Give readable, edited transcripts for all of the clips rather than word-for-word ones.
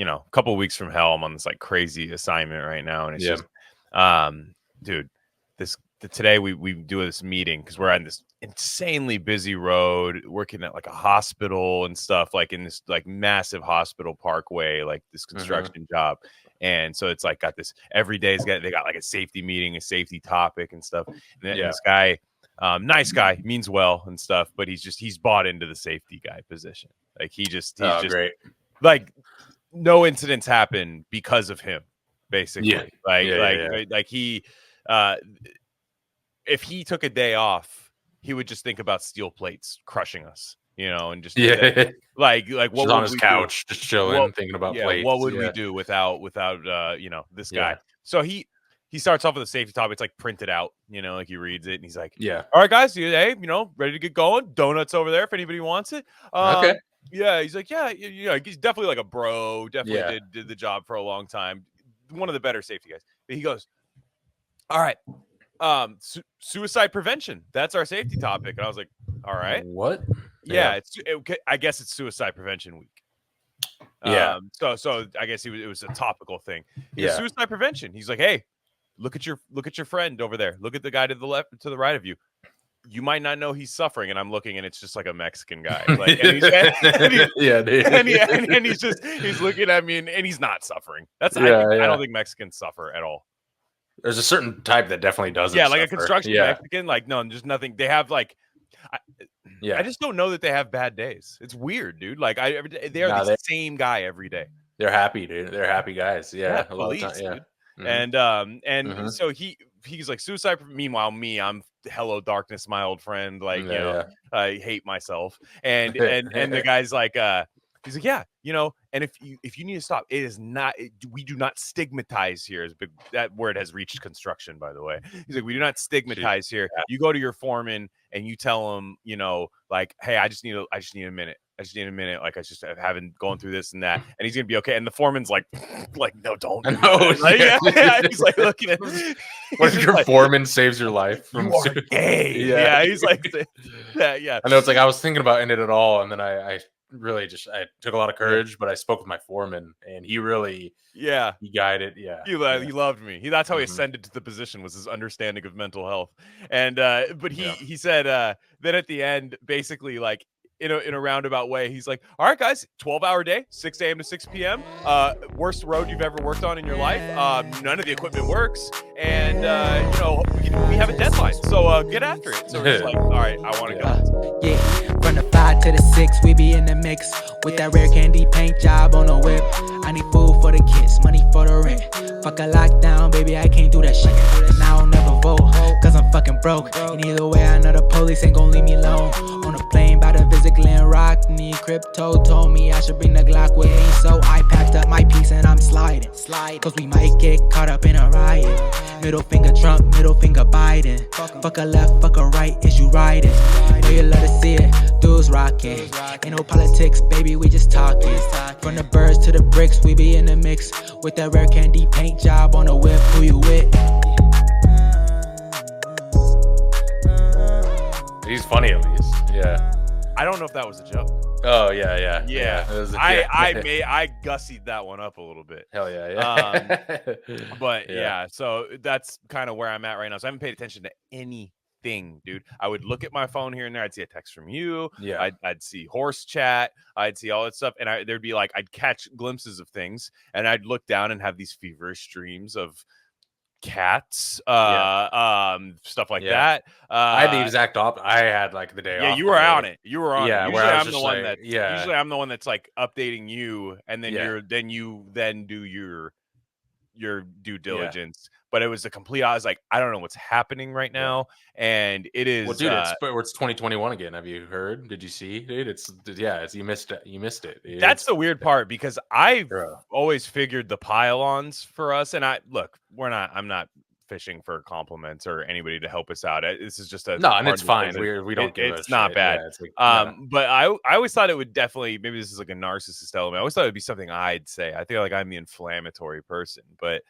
a couple of weeks from hell. I'm on this like crazy assignment right now, and it's just, dude, today we do this meeting because we're on this insanely busy road, working at like a hospital and stuff, like in this like massive hospital parkway, like this construction job. And so it's like got this every day they got like a safety meeting, a safety topic and stuff. And this guy, nice guy, means well and stuff, but he's bought into the safety guy position. Like he's just great. Like no incidents happen because of him, basically. Like he if he took a day off, he would just think about steel plates crushing us, and just like what on his couch, just chilling, thinking about plates. What would we do without this guy? So he starts off with a safety topic. It's like printed out, like he reads it and he's like, all right, guys, hey, ready to get going. Donuts over there if anybody wants it. Okay. Yeah, he's like, he's definitely like a bro. Definitely did the job for a long time. One of the better safety guys. But he goes, all right. Suicide prevention. That's our safety topic. And I was like, all right. What? I guess it's suicide prevention week. So I guess it was a topical thing. Suicide prevention. He's like, hey, look at your friend over there. Look at the guy to the left, to the right of you. You might not know he's suffering, and I'm looking, and it's just like a Mexican guy. Like, and he's looking at me, and he's not suffering. I don't think Mexicans suffer at all. There's a certain type that definitely doesn't. Yeah, like suffer. A construction Mexican. Like, no, there's nothing. They have like, I just don't know that they have bad days. It's weird, dude. Like, they are the same guy every day. They're happy, dude. They're happy guys. Yeah, a lot of time, dude. Mm-hmm. And so he's like suicide. Meanwhile, I'm hello darkness, my old friend. Like, I hate myself. And the guy's like, he's like, and if you need to stop, it is not. We do not stigmatize here. That word has reached construction, by the way. He's like, we do not stigmatize here. You go to your foreman and you tell him, like, hey, I just need a minute. Like I just haven't gone through this and that, and he's gonna be okay. And the foreman's like, no, don't. No, he's like looking at. What if your foreman saves your life from? You are gay. Yeah, he's like, yeah. I know. It's like I was thinking about ending it all, and then I really I took a lot of courage, but I spoke with my foreman, and he really, he guided. Yeah, he loved me. That's how he ascended to the position, was his understanding of mental health. And but he said then at the end, basically like. In a roundabout way, he's like, all right, guys, 12-hour day, 6 a.m. to 6 p.m. Worst road you've ever worked on in your life. None of the equipment works. And, we have a deadline. So get after it. So we're just like, all right, I want to go. From the 5 to the 6, we be in the mix with that rare candy paint job on the whip. I need food for the kids, money for the rent. Fuck a lockdown, baby, I can't do that shit. Now I'll never vote, cause I'm fucking broke. And either way, I know the police ain't gon' leave me alone. On a plane by the visit Glen Rock, need crypto, told me I should bring the Glock with me. So I packed up my piece and I'm sliding. Cause we might get caught up in a riot. Middle finger Trump, middle finger Biden. Fuck a left, fuck a right, is you riding? Know you love to see it, dudes rocking. Ain't no politics, baby, we just talking. From the birds to the bricks, we be in the mix with that rare candy paint job on the whip. Who you with? He's funny at least. Yeah. I don't know if that was a joke. Oh yeah. I gussied that one up a little bit. Hell yeah. But so that's kind of where I'm at right now. So I haven't paid attention to anything, dude. I would look at my phone here and there. I'd see a text from you. Yeah. I'd see horse chat. I'd see all that stuff, and there'd be like I'd catch glimpses of things, and I'd look down and have these feverish dreams of cats, stuff like that. I had the exact opposite. I had like the day off. Yeah, you were on it. You were on it. Usually I'm the one that. Usually I'm the one that's like updating you, and then you do your due diligence. But it was a complete. I was like, I don't know what's happening right now, and it is. Well, dude, it's 2021 again. Have you heard? Did you see, dude? It's you missed it. You missed it. Dude. That's the weird part because I've always figured the pylons for us, and I'm not fishing for compliments or anybody to help us out. This is just and it's fine. We don't give it's not bad. Yeah, it's like, but I always thought it would definitely, maybe this is like a narcissist element. I always thought it would be something I'd say. I feel like I'm the inflammatory person, but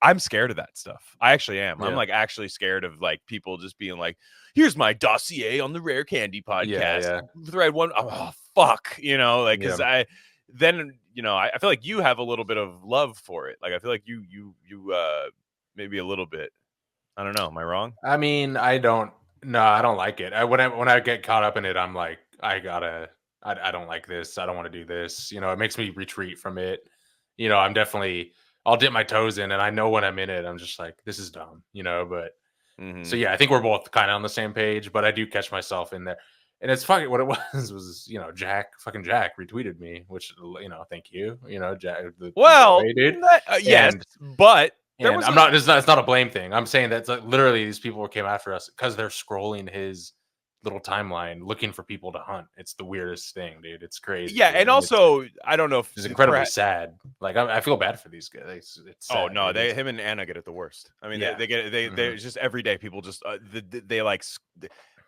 I'm scared of that stuff. I actually am. Yeah. I'm like actually scared of like people just being like, here's my dossier on the Rare Candy podcast. Thread one. Oh fuck, like because then, you know, I feel like you have a little bit of love for it. Like, I feel like you maybe a little bit. I don't know. Am I wrong? I mean, I don't like it. When I get caught up in it, I'm like, I don't like this. I don't want to do this. You know, it makes me retreat from it. You know, I'll dip my toes in, and I know when I'm in it, I'm just like, this is dumb, you know, but so yeah, I think we're both kind of on the same page, but I do catch myself in there. And it's fucking what it was, you know, Jack retweeted me, which, you know, thank you, you know, Jack. Well, dude. Yes, but there was it's not a blame thing. I'm saying that like, literally these people came after us because they're scrolling his little timeline looking for people to hunt. It's the weirdest thing, dude. It's crazy. Yeah, dude. and also I don't know if it's incredibly sad. Like I feel bad for these guys. It's sad, oh no, him and Anna get it the worst. I mean, they get it. They're just every day. People just they like.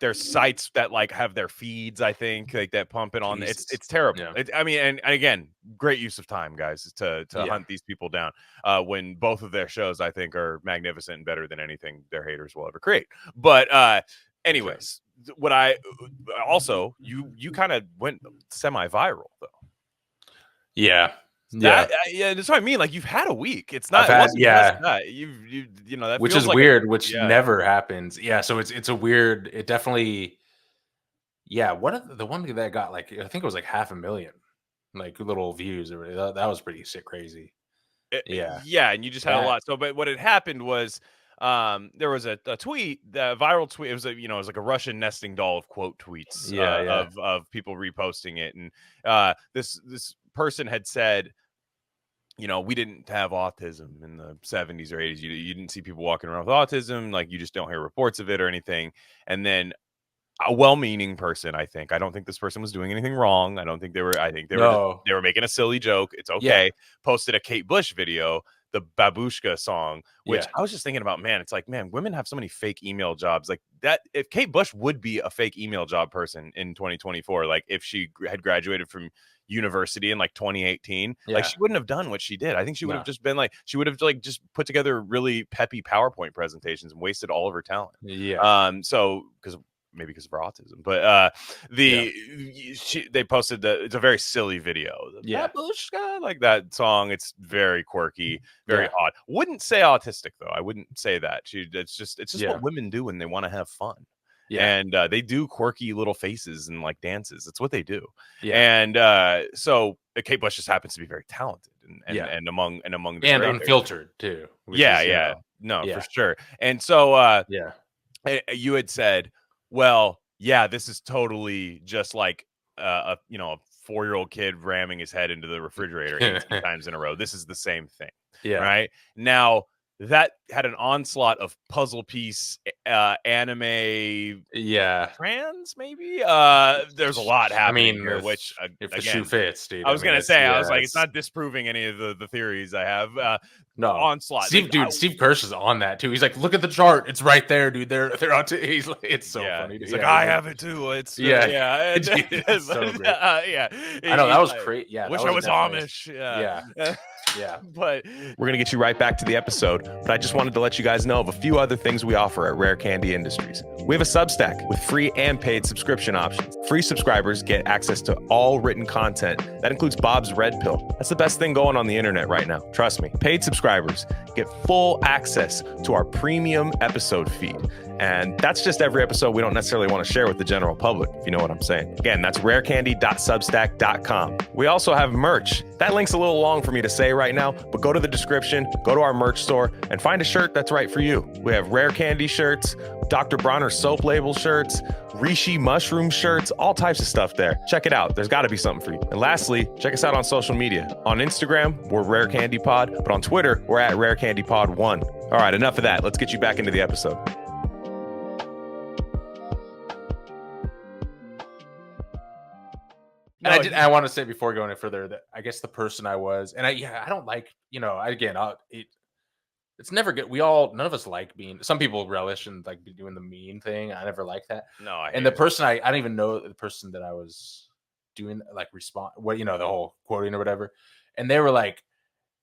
There's sites that like have their feeds, I think, like that pump it on. It's terrible. Yeah. I mean, and again, great use of time, guys, to hunt these people down. When both of their shows, I think, are magnificent and better than anything their haters will ever create. But anyways, what I also you kind of went semi-viral though. Yeah. That's what I mean. Like, you've had a week. It's not. You know that, which is like weird. Which never happens. Yeah. So it's a weird. It definitely. Yeah. The one that got like I think it was like 500,000, like little views. That was pretty crazy. Yeah, and you just had a lot. So, but what had happened was, there was a tweet, the viral tweet. It was it was like a Russian nesting doll of quote tweets. Of people reposting it, and this person had said, you know, we didn't have autism in the 70s or 80s. You didn't see people walking around with autism. Like, you just don't hear reports of it or anything. And then a well-meaning person, I don't think this person was doing anything wrong. I think they were making a silly joke. It's okay. Posted a Kate Bush video, the Babushka song, which I was just thinking about, man, it's like, man, women have so many fake email jobs like that. If Kate Bush would be a fake email job person in 2024, like if she had graduated from university in like 2018, like she wouldn't have done what she did. I think she would have just been like, she would have like just put together really peppy PowerPoint presentations and wasted all of her talent. So maybe because of her autism, but they posted it's a very silly video. Like that song, it's very quirky, very odd. Wouldn't say autistic though. I wouldn't say that. It's just what women do when they want to have fun. And they do quirky little faces and like dances. It's what they do. And so Kate Bush just happens to be very talented and among the and unfiltered too. For sure. And so you had said, well, this is totally just like a 4-year-old kid ramming his head into the refrigerator 18 times in a row. This is the same thing. Right now, that had an onslaught of puzzle piece, anime, trans, maybe. There's a lot happening here, which if the shoe fits, dude. I was gonna say, I was like, it's not disproving any of the theories I have. No onslaught. Steve Kirsch is on that too. He's like, look at the chart. It's right there, dude. They're on. He's like, it's so funny. He's like, I have it too. It's It's so great. I know that was crazy. Yeah, wish I was Amish. Yeah. But we're gonna get you right back to the episode. But I just wanted to let you guys know of a few other things we offer at Rare Candy Industries. We have a Substack with free and paid subscription options. Free subscribers get access to all written content. That includes Bob's Red Pill. That's the best thing going on the internet right now. Trust me. Paid subscribers get full access to our premium episode feed. And that's just every episode we don't necessarily want to share with the general public, if you know what I'm saying. Again, that's rarecandy.substack.com. We also have merch. That link's a little long for me to say right now, but go to the description, go to our merch store, and find a shirt that's right for you. We have Rare Candy shirts, Dr. Bronner soap label shirts, Rishi mushroom shirts, all types of stuff there. Check it out. There's got to be something for you. And lastly, check us out on social media. On Instagram, we're Rare Candy Pod, but on Twitter, we're at Rare Candy Pod 1. All right, enough of that. Let's get you back into the episode. And I want to say before going any further that I guess the person I was, and I don't like, it's never good. None of us like being, some people relish and like doing the mean thing. I never like that. No, and the person I don't even know the person that I was doing like respond, the whole quoting or whatever. And they were like,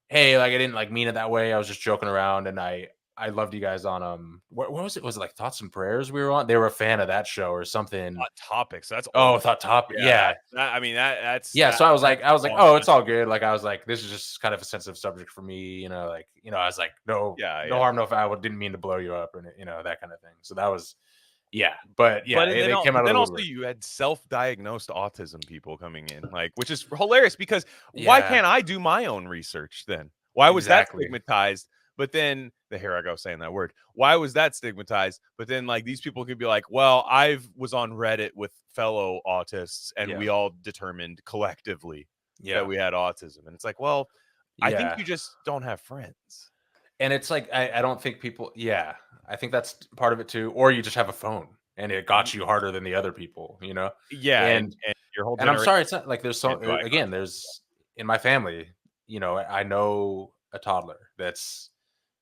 hey, like I didn't like mean it that way. I was just joking around. And I I loved you guys on what was it? Was it like Thoughts and Prayers we were on? They were a fan of that show or something. Thought Topics. That's Thought Topic. Yeah. I mean that's So I was like, oh, it's all good. Like I was like, this is just kind of a sensitive subject for me, you know. Like, you know, I was like, no harm, no foul. Didn't mean to blow you up, or you know, that kind of thing. So that was. Yeah, but yeah, they came out of the also you had self-diagnosed autism people coming in, like, which is hilarious because why can't I do my own research then? Why was that stigmatized? But then here I go saying that word. Why was that stigmatized? But then like these people could be like, well, I was on Reddit with fellow autists and we all determined collectively that we had autism. And it's like, well, I think you just don't have friends. And it's like, I don't think people, I think that's part of it too. Or you just have a phone and it got you harder than the other people, you know? Yeah. And your whole I'm sorry, it's not like there's there's in my family, you know, I know a toddler that's,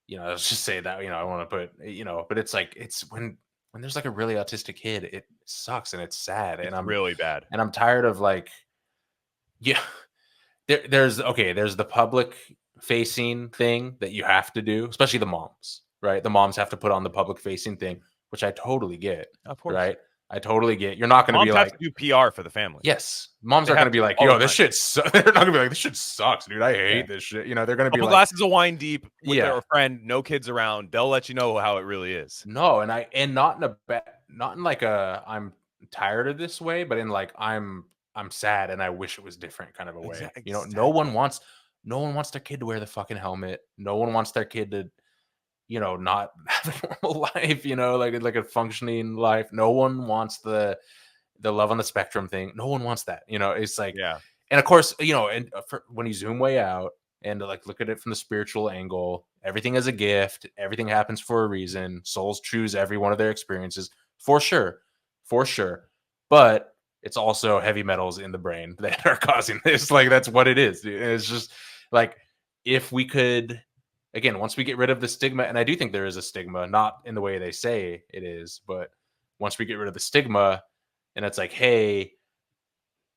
you know, let's just say that, you know, I want to put, you know, but it's like, it's when there's like a really autistic kid, it sucks and it's sad. And I'm really bad. And I'm tired of like, there's the public facing thing that you have to do, especially the moms, right? The moms have to put on the public facing thing, which I totally get. Of course. Right? I totally get. You're not going to be like do PR for the family. Yes, moms are going to be like, "Yo, this shit." They're not going to be like, "This shit sucks, dude. I hate this shit." You know, they're going to be like, glasses of wine deep with their friend, no kids around. They'll let you know how it really is. No, and not in like a I'm tired of this way, but in like I'm sad and I wish it was different kind of a way. Exactly. You know, no one wants their kid to wear the fucking helmet. No one wants their kid to, you know, not have a normal life, you know, like a functioning life. No one wants the love on the spectrum thing. No one wants that, you know. It's like, and of course, you know, and when you zoom way out and like look at it from the spiritual angle, everything is a gift. Everything happens for a reason. Souls choose every one of their experiences for sure. But it's also heavy metals in the brain that are causing this. Like, that's what it is. Dude. It's just like, if we could, again, once we get rid of the stigma, and I do think there is a stigma, not in the way they say it is, but once we get rid of the stigma and it's like, hey,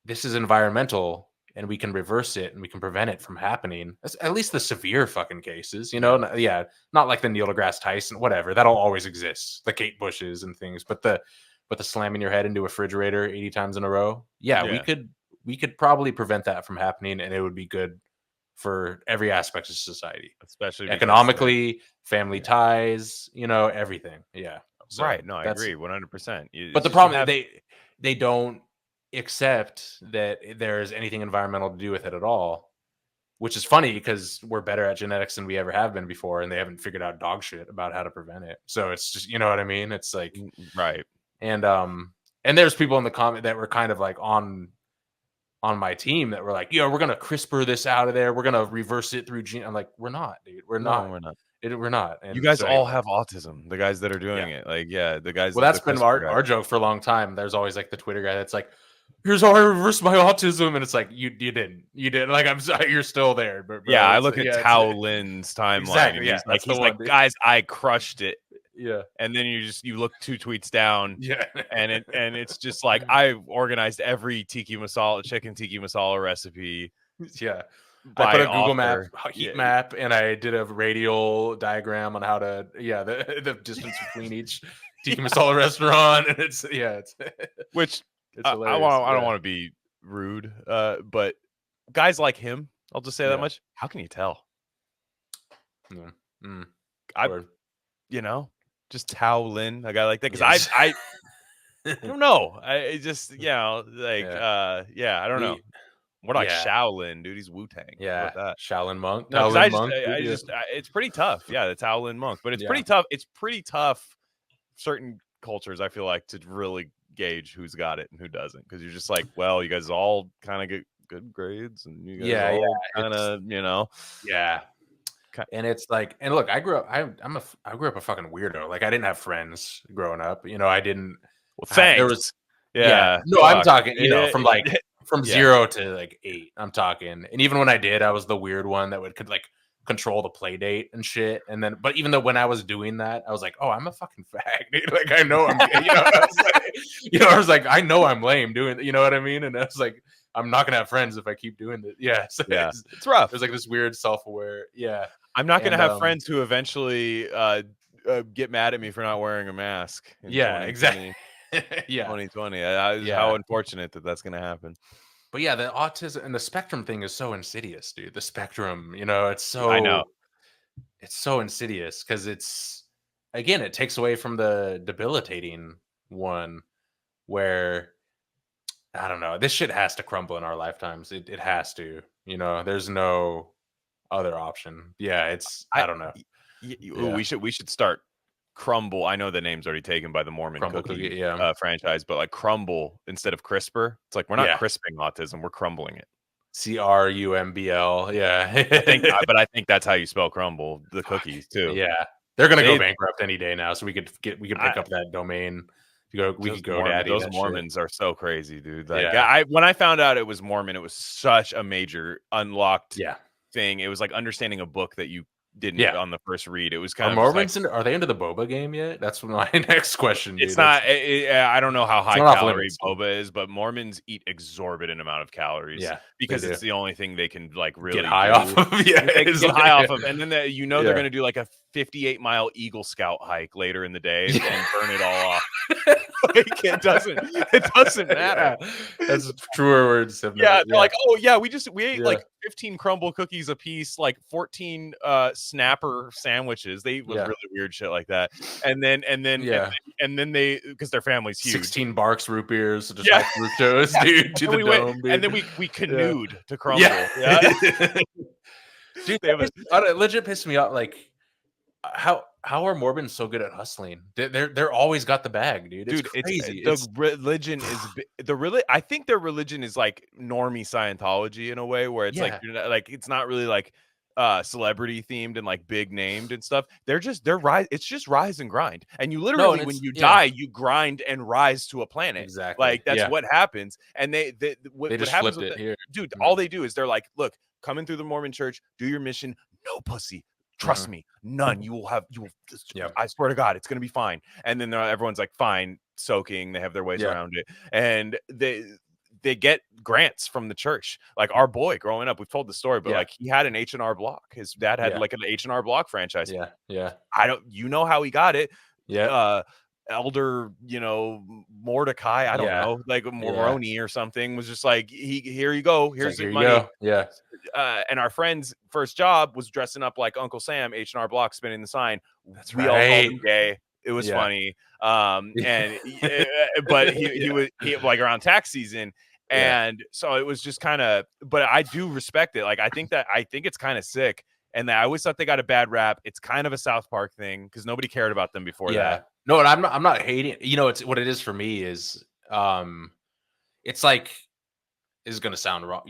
this is environmental and we can reverse it and we can prevent it from happening. At least the severe fucking cases, you know? Not like the Neil deGrasse Tyson, whatever. That'll always exist. The Kate Bushes and things, but the slamming your head into a refrigerator 80 times in a row. We could probably prevent that from happening, and it would be good for every aspect of society, especially economically, family ties, you know, everything. Yeah. So right. No, I agree 100%. But the problem is they don't accept that there's anything environmental to do with it at all, which is funny because we're better at genetics than we ever have been before, and they haven't figured out dog shit about how to prevent it. So it's just, you know what I mean? It's like, right. And there's people in the comment that were kind of like on my team that were like, we're going to CRISPR this out of there. We're going to reverse it through gene. I'm like, we're not, dude. We're not. We're not. And you guys all have autism. The guys that are doing it. Like, the guys. Well, that's been our joke for a long time. There's always like the Twitter guy that's like, here's how I reversed my autism. And it's like, you didn't. Like, I'm sorry, you're still there. But bro, I look at Tao Lin's timeline. Exactly, and he's like, guys, I crushed it. Yeah. And then you look 2 tweets down. Yeah. and it's just like, I organized every chicken tiki masala recipe. Yeah. I put a Google map, heat map, and I did a radial diagram on how to the distance between each tiki masala restaurant. And it's which it's I don't want to be rude, but guys like him, I'll just say that much. How can you tell? You know, just Tao Lin, a guy like that, because I don't know. I just I don't know. More like Shaolin, dude. He's Wu-Tang. Yeah, that Shaolin monk. No, it's pretty tough. Yeah, the Shaolin monk, but it's pretty tough. It's pretty tough. Certain cultures, I feel like, to really gauge who's got it and who doesn't, because you're just like, well, you guys all kind of get good grades, and you guys all kind of, you know, And it's like, and look, I grew up a fucking weirdo. Like, I didn't have friends growing up. You know, I didn't. Well, thanks. There was, no, I'm talking, you know, from 0 to like 8. I'm talking, and even when I did, I was the weird one that could like control the play date and shit. And then, but even though when I was doing that, I was like, oh, I'm a fucking fag, dude. Like, I know I'm, I was like, I know I'm lame doing, you know what I mean? And I was like, I'm not gonna have friends if I keep doing this. Yeah, so it's rough. There's like this weird self-aware, I'm not going to have friends who eventually get mad at me for not wearing a mask. Exactly. Yeah, 2020. How unfortunate that that's going to happen. But yeah, the autism and the spectrum thing is so insidious, dude. The spectrum, it's so I know. It's so insidious because it takes away from the debilitating one where I don't know. This shit has to crumble in our lifetimes. It has to. There's no other option. Yeah, I don't know. We should start Crumble. I know the name's already taken by the Mormon Crumble cookie franchise, but like Crumble instead of CRISPR. It's like we're not crisping autism, we're crumbling it. CRUMBL. Yeah. I think that's how you spell Crumble, the cookies too. Yeah. They're gonna go bankrupt any day now, so we could pick up that domain. We could go daddy. Those Mormons are so crazy, dude. Like, when I found out it was Mormon, it was such a major unlocked thing. It was like understanding a book that you didn't on the first read. It was kind of Mormons. Are they into the boba game yet? That's my next question. It's not. I don't know how high calorie boba is, but Mormons eat exorbitant amount of calories. Yeah, because it's the only thing they can like really get high off of. Yeah, they get high off of, and then they're going to do like a 58-mile Eagle Scout hike later in the day and burn it all off. Like, it doesn't matter. That's truer words. They're like, oh yeah, we ate like 15 crumble cookies a piece, like 14 snapper sandwiches. They eat really weird shit like that, and then they, because their family's huge, 16 Barks root beers, just high fructose, dude, to the dome, dude. And then we canoed to Crumble. Dude, it legit pissed me off. Like, how are Mormons so good at hustling? They're always got the bag, dude. It's crazy. I think their religion is like normie Scientology in a way, where it's like it's not really like celebrity themed and like big named and stuff. They're rise. It's just rise and grind, and you literally when you die, you grind and rise to a planet. Exactly. Like that's what happens. And they just flipped it here, dude. All they do is they're like, look, come in through the Mormon church, do your mission, no pussy. Trust me, none. You will. I swear to God, it's gonna be fine. And then everyone's like, fine, soaking. They have their ways around it, and they get grants from the church. Like our boy growing up, we've told the story, but like he had an H&R Block. His dad had like an H&R Block franchise. Yeah. How he got it. Elder, Mordecai, I don't know, like Moroni or something, was just like, here you go, here's your money. And our friend's first job was dressing up like Uncle Sam, H&R Block, spinning the sign. We all called him gay. It was funny. And but he was like around tax season. And so it was just kind of, but I do respect it. Like, I think it's kind of sick. And I always thought they got a bad rap. It's kind of a South Park thing because nobody cared about them before that. No, and I'm not hating. It's what it is for me is, it's like, is going to sound wrong,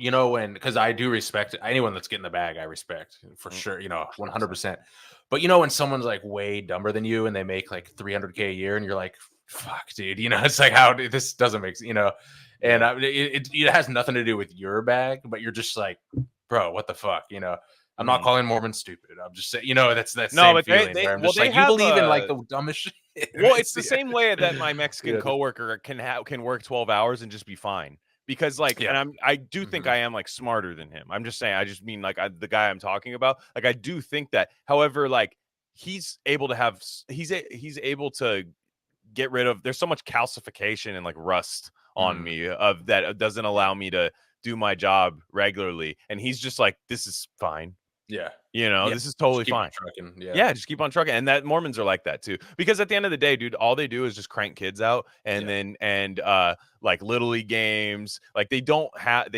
because I do respect anyone that's getting the bag. I respect for sure, 100%. But when someone's like way dumber than you and they make like $300K a year, and you're like, fuck, dude, it's like, how this doesn't make sense, and it has nothing to do with your bag, but you're just like, bro, what the fuck, I'm not calling Mormons stupid. I'm just saying, that's no, same but feeling. I'm just like, you believe in like the dumbest shit. Well, it's the same way that my Mexican coworker can work 12 hours and just be fine. Because and I do think I am like smarter than him. I'm just saying, I just mean like the guy I'm talking about. Like, I do think that. However, like he's able to get rid of. There's so much calcification and like rust on me of that. It doesn't allow me to do my job regularly. And he's just like, this is fine. This is totally fine. Just keep on trucking. And that Mormons are like that too, because at the end of the day, dude, all they do is just crank kids out, and then like little league games. Like they don't have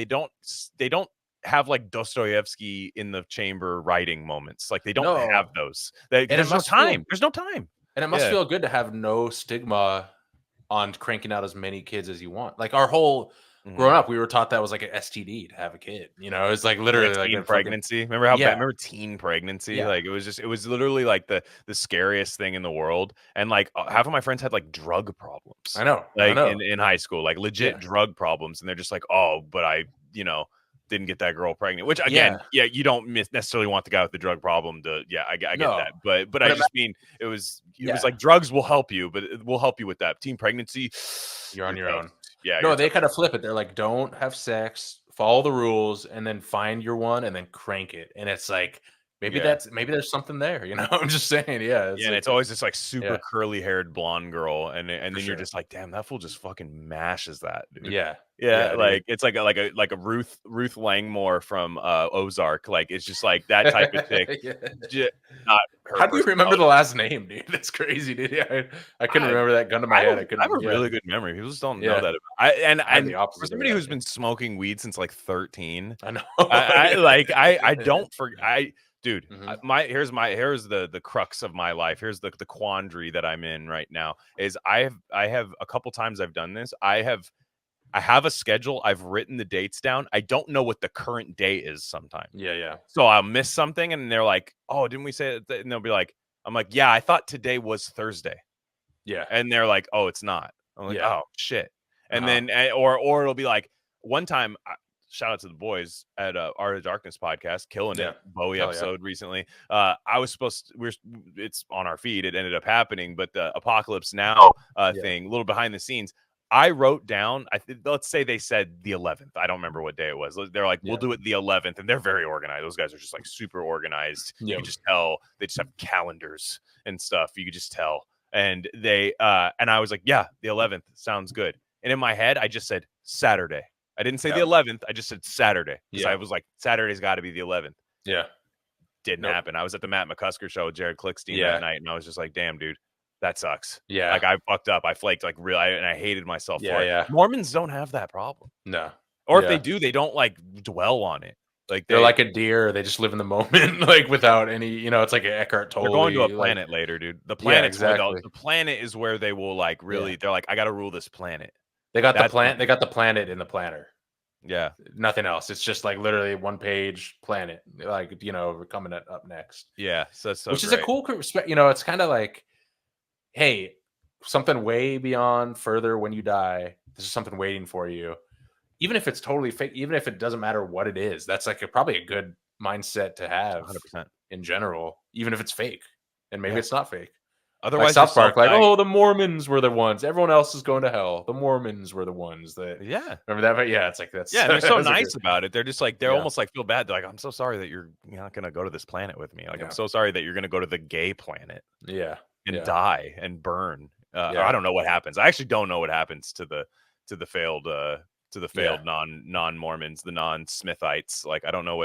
like Dostoevsky in the chamber writing moments. Like they don't have those. There's no time. There's no time. And it must feel good to have no stigma on cranking out as many kids as you want. Like our whole growing up, we were taught that was like an STD to have a kid. It's like literally like teen pregnancy. Remember how bad? Remember teen pregnancy? Like it was literally like the scariest thing in the world. And like half of my friends had like drug problems. I know. In high school, like legit drug problems, and they're just like, oh, but I didn't get that girl pregnant. Which again, you don't necessarily want the guy with the drug problem to. I get that, but I just mean it was like drugs will help you, but it will help you with that teen pregnancy. You're on your own. No, they kind of flip it. They're like, don't have sex, follow the rules, and then find your one, and then crank it. And it's like maybe there's something there, you know. I'm just saying, yeah. And it's always this like super yeah. curly haired blonde girl, and then For you're sure. just like, damn, that fool just fucking mashes that, dude. Yeah. Yeah, Yeah, like dude. it's like a Ruth Langmore from Ozark. Like it's just like that type of chick. Yeah. Not her How do you remember personality. the last name, dude? That's crazy, dude. Yeah, I couldn't remember that. Gun to my head. I couldn't. have a Yeah. really good memory. People just don't know Yeah. that. I have the And opposite for of somebody that, who's yeah. been smoking weed since like 13, I know. I don't forget. Dude, Mhm. here's the crux of my life. Here's the quandary that I'm in right now. Is I have a couple times I've done this. I have a schedule. I've written the dates down. I don't know what the current day is sometimes. Yeah. So I'll miss something, and they're like, "Oh, didn't we say it?" And they'll be like, "I'm like, yeah, I thought today was Thursday." Yeah. And they're like, "Oh, it's not." I'm like, Yeah. "Oh, shit." And Uh-huh. then or it'll be like one time, shout out to the boys at Art of Darkness podcast, killing Yeah. it. Bowie Hell yeah. episode recently. I was supposed to, it's on our feed. It ended up happening, but the Apocalypse Now thing, a little behind the scenes. I wrote down, let's say they said the 11th. I don't remember what day it was. They're like, we'll do it the 11th. And they're very organized. Those guys are just like super organized. You could just tell they just have calendars and stuff. You could just tell. And they, and I was like, yeah, the 11th sounds good. And in my head, I just said Saturday. I didn't say the 11th. I just said Saturday. Because I was like, Saturday's got to be the 11th. Yeah. Didn't happen. I was at the Matt McCusker show with Jared Klickstein that night. And I was just like, damn, dude. That sucks. Yeah. Like I fucked up. I flaked like real, and I hated myself for it. Yeah. Mormons don't have that problem. No. Or if they do, they don't like dwell on it. Like they're like a deer. They just live in the moment, like without any, you know, it's like an Eckhart Tolle. They're going to a planet later, dude. The planet, exactly. The planet is where they will like really. They're like, I got to rule this planet. They got the planet. They got the planet in the planner. Yeah. Nothing else. It's just like literally one page planet. Like, you know, we're coming up next. Yeah. So which is a cool respect. You know, it's kind of like, hey, something way beyond further when you die. This is something waiting for you. Even if it's totally fake, even if it doesn't matter what it is, that's like probably a good mindset to have 100% in general, even if it's fake. And maybe it's not fake. Otherwise, like South Park, like, oh, the Mormons were the ones. Everyone else is going to hell. The Mormons were the ones that. Remember that? But yeah, it's like that's. Yeah, they're so nice about it. They're just like almost like feel bad. They're like, I'm so sorry that you're not going to go to this planet with me. Like, I'm so sorry that you're going to go to the gay planet. Yeah, and die and burn. I don't know what happens. I actually don't know what happens to the failed non-Mormons, the non-Smithites. Like I don't know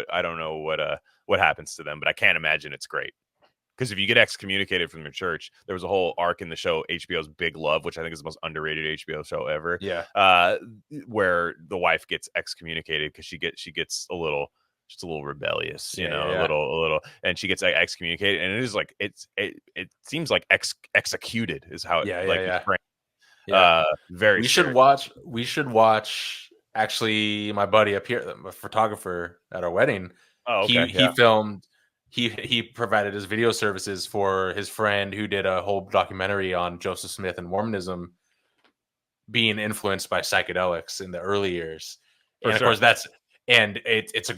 what happens to them, but I can't imagine it's great. Because if you get excommunicated from your church, there was a whole arc in the show HBO's Big Love, which I think is the most underrated HBO show ever. Yeah. Where the wife gets excommunicated because she gets a little rebellious, you know, a little, and she gets excommunicated, and it is like it seems like executed is how it very. We should watch. Actually, my buddy up here, a photographer at our wedding. Oh, okay. He filmed. He provided his video services for his friend who did a whole documentary on Joseph Smith and Mormonism being influenced by psychedelics in the early years. Of course, it's a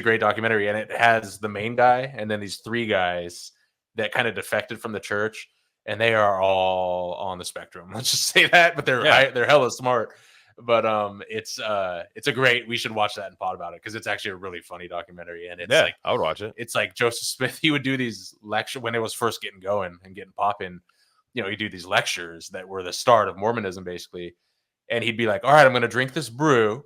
great documentary, and it has the main guy and then these three guys that kind of defected from the church, and they are all on the spectrum. Let's just say that, but they're hella smart. But it's a great. We should watch that and pod about it because it's actually a really funny documentary, and it's like I would watch it. It's like Joseph Smith. He would do these lectures when it was first getting going and getting popping. You know, he'd do these lectures that were the start of Mormonism, basically. And he'd be like, "All right, I'm going to drink this brew,"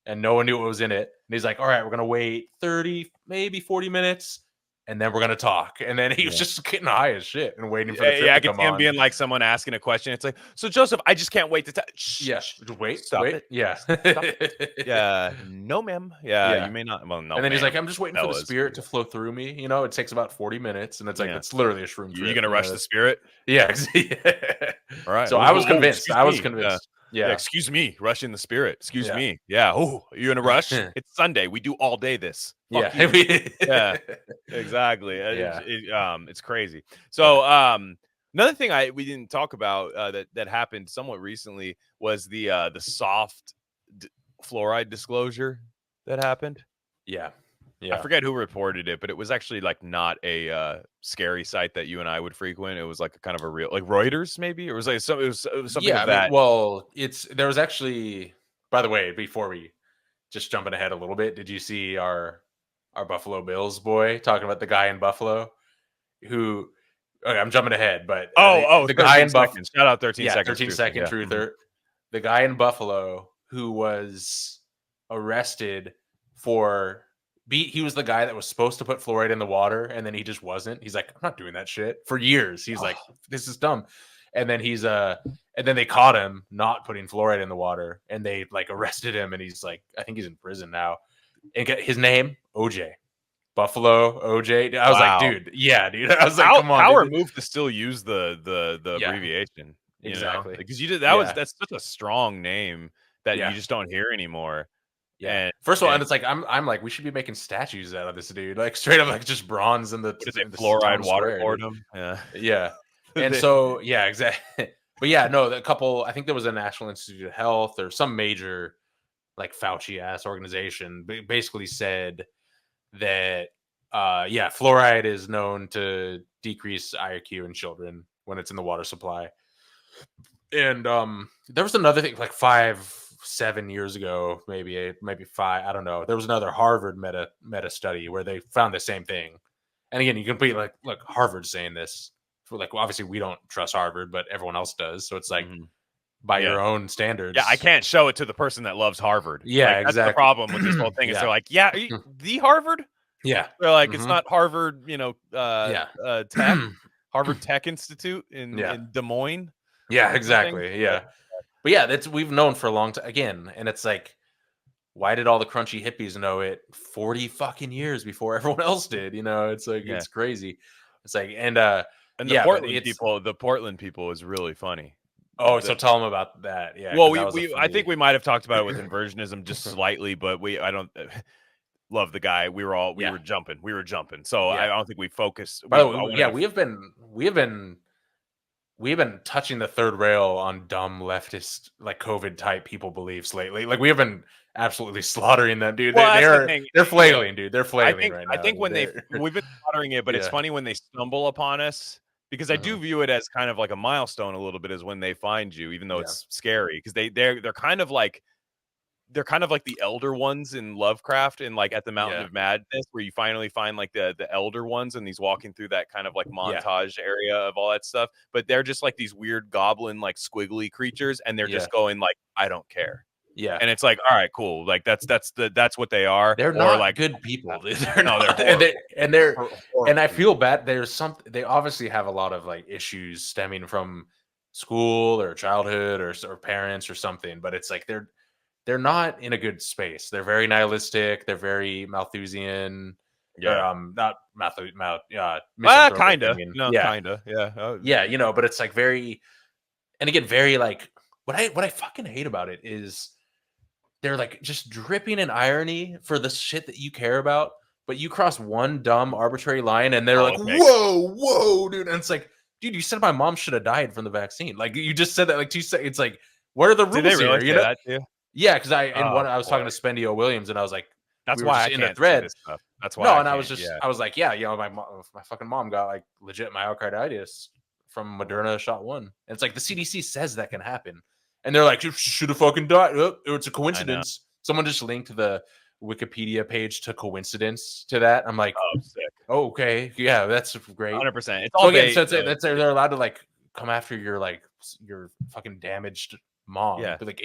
and no one knew what was in it. And he's like, "All right, we're going to wait 30, maybe 40 minutes." And then we're gonna talk. And then he was just getting high as shit and waiting for the trip to come on. I can see him being like someone asking a question. It's like, so Joseph, I just can't wait to wait. Stop it. it. Yeah. Stop it. Yeah. No, ma'am. Yeah, you may not. Well, no. And then he's like, I'm just waiting for the fellas. spirit to flow through me. You know, it takes about 40 minutes, and it's like it's literally a shroom trip. You're gonna rush the spirit? Yeah. All right. So I was convinced. Yeah. Excuse me, rushing the spirit. Excuse me. Yeah. Oh, you in a rush? It's Sunday. We do all day this. Fuck yeah. Exactly. It's crazy. So another thing we didn't talk about that happened somewhat recently was the soft fluoride disclosure that happened. Yeah. I forget who reported it, but it was actually like not a scary site that you and I would frequent. It was like a kind of a real, like Reuters maybe, or it was like it was something like that. Well, there was actually, by the way, before we just jumping ahead a little bit, did you see our our Buffalo Bills boy, talking about the guy in Buffalo who. Okay, I'm jumping ahead, but the guy in Buffalo. Shout out 13 seconds. 13 second truther. Mm-hmm. The guy in Buffalo who was arrested for he was the guy that was supposed to put fluoride in the water, and then he just wasn't. He's like, I'm not doing that shit for years. He's like, this is dumb. And then and then they caught him not putting fluoride in the water, and they like arrested him, and he's like, I think he's in prison now. And his name, OJ. Buffalo OJ. I was like, dude, yeah, dude. I was like, come on. Power move to still use the abbreviation. Exactly. Because you did that's such a strong name that you just don't hear anymore. Yeah. And, first of all, and it's like I'm like, we should be making statues out of this dude. Like straight up like just bronze in the fluoride waterboard him. Yeah. Yeah. And so exactly. But yeah, no, the couple, I think there was a National Institute of Health or some major like Fauci ass organization basically said that fluoride is known to decrease IQ in children when it's in the water supply. And there was another thing like 5-7 years ago, maybe 5, I don't know. There was another Harvard meta study where they found the same thing. And again, you can be like, look, Harvard's saying this. For like, well, obviously we don't trust Harvard, but everyone else does. So it's like by your own standards. Yeah, I can't show it to the person that loves Harvard. Yeah, like, exactly. That's the problem with this whole thing. Is they're like, the Harvard? Yeah. They're like, it's not Harvard, Tech, Harvard Tech Institute in Des Moines. Yeah, exactly. Yeah. But yeah, we've known for a long time again. And it's like, why did all the crunchy hippies know it 40 fucking years before everyone else did? It's like, it's crazy. It's like, and the Portland people is really funny. Oh, so tell them about that. Yeah. Well, I think we might have talked about it with inversionism just slightly, but I don't love the guy. We were jumping. So I don't think we focused. By the way, we have been touching the third rail on dumb leftist like COVID type people beliefs lately. Like we have been absolutely slaughtering them, dude. They're flailing, dude. They're flailing right now. I think when we've been slaughtering it, but it's funny when they stumble upon us. Because I do view it as kind of like a milestone a little bit is when they find you, even though it's scary. Because they're kind of like the elder ones in Lovecraft and like at the Mountain of Madness, where you finally find like the elder ones and he's walking through that kind of like montage area of all that stuff. But they're just like these weird goblin like squiggly creatures, and they're just going like, I don't care. Yeah, and it's like, all right, cool. Like that's what they are. They're not like good people. They're not. And I feel bad. They obviously have a lot of like issues stemming from school or childhood or parents or something. But it's like they're not in a good space. They're very nihilistic. They're very Malthusian. Yeah, not Malthusian. Kinda. No, kinda. Yeah. Yeah. But it's like very, and again, very like what I fucking hate about it is. They're like just dripping in irony for the shit that you care about, but you cross one dumb arbitrary line and they're like, whoa, dude. And it's like, dude, you said my mom should have died from the vaccine. Like you just said that like 2 seconds. It's like, what are the rules Did they really here? That too? Yeah, because I was talking to Spendy O. Williams and I was like, that's why I in can't a thread. This stuff. That's why. No, and I was like, my fucking mom got like legit myocarditis from Moderna shot 1. And it's like the CDC says that can happen. And they're like, you should have fucking died. Oh, it's a coincidence. Someone just linked the Wikipedia page to coincidence to that. I'm like, oh, sick. Oh, okay. Yeah, that's great. 100%. It's all they're allowed to like come after your fucking damaged mom. Yeah. Like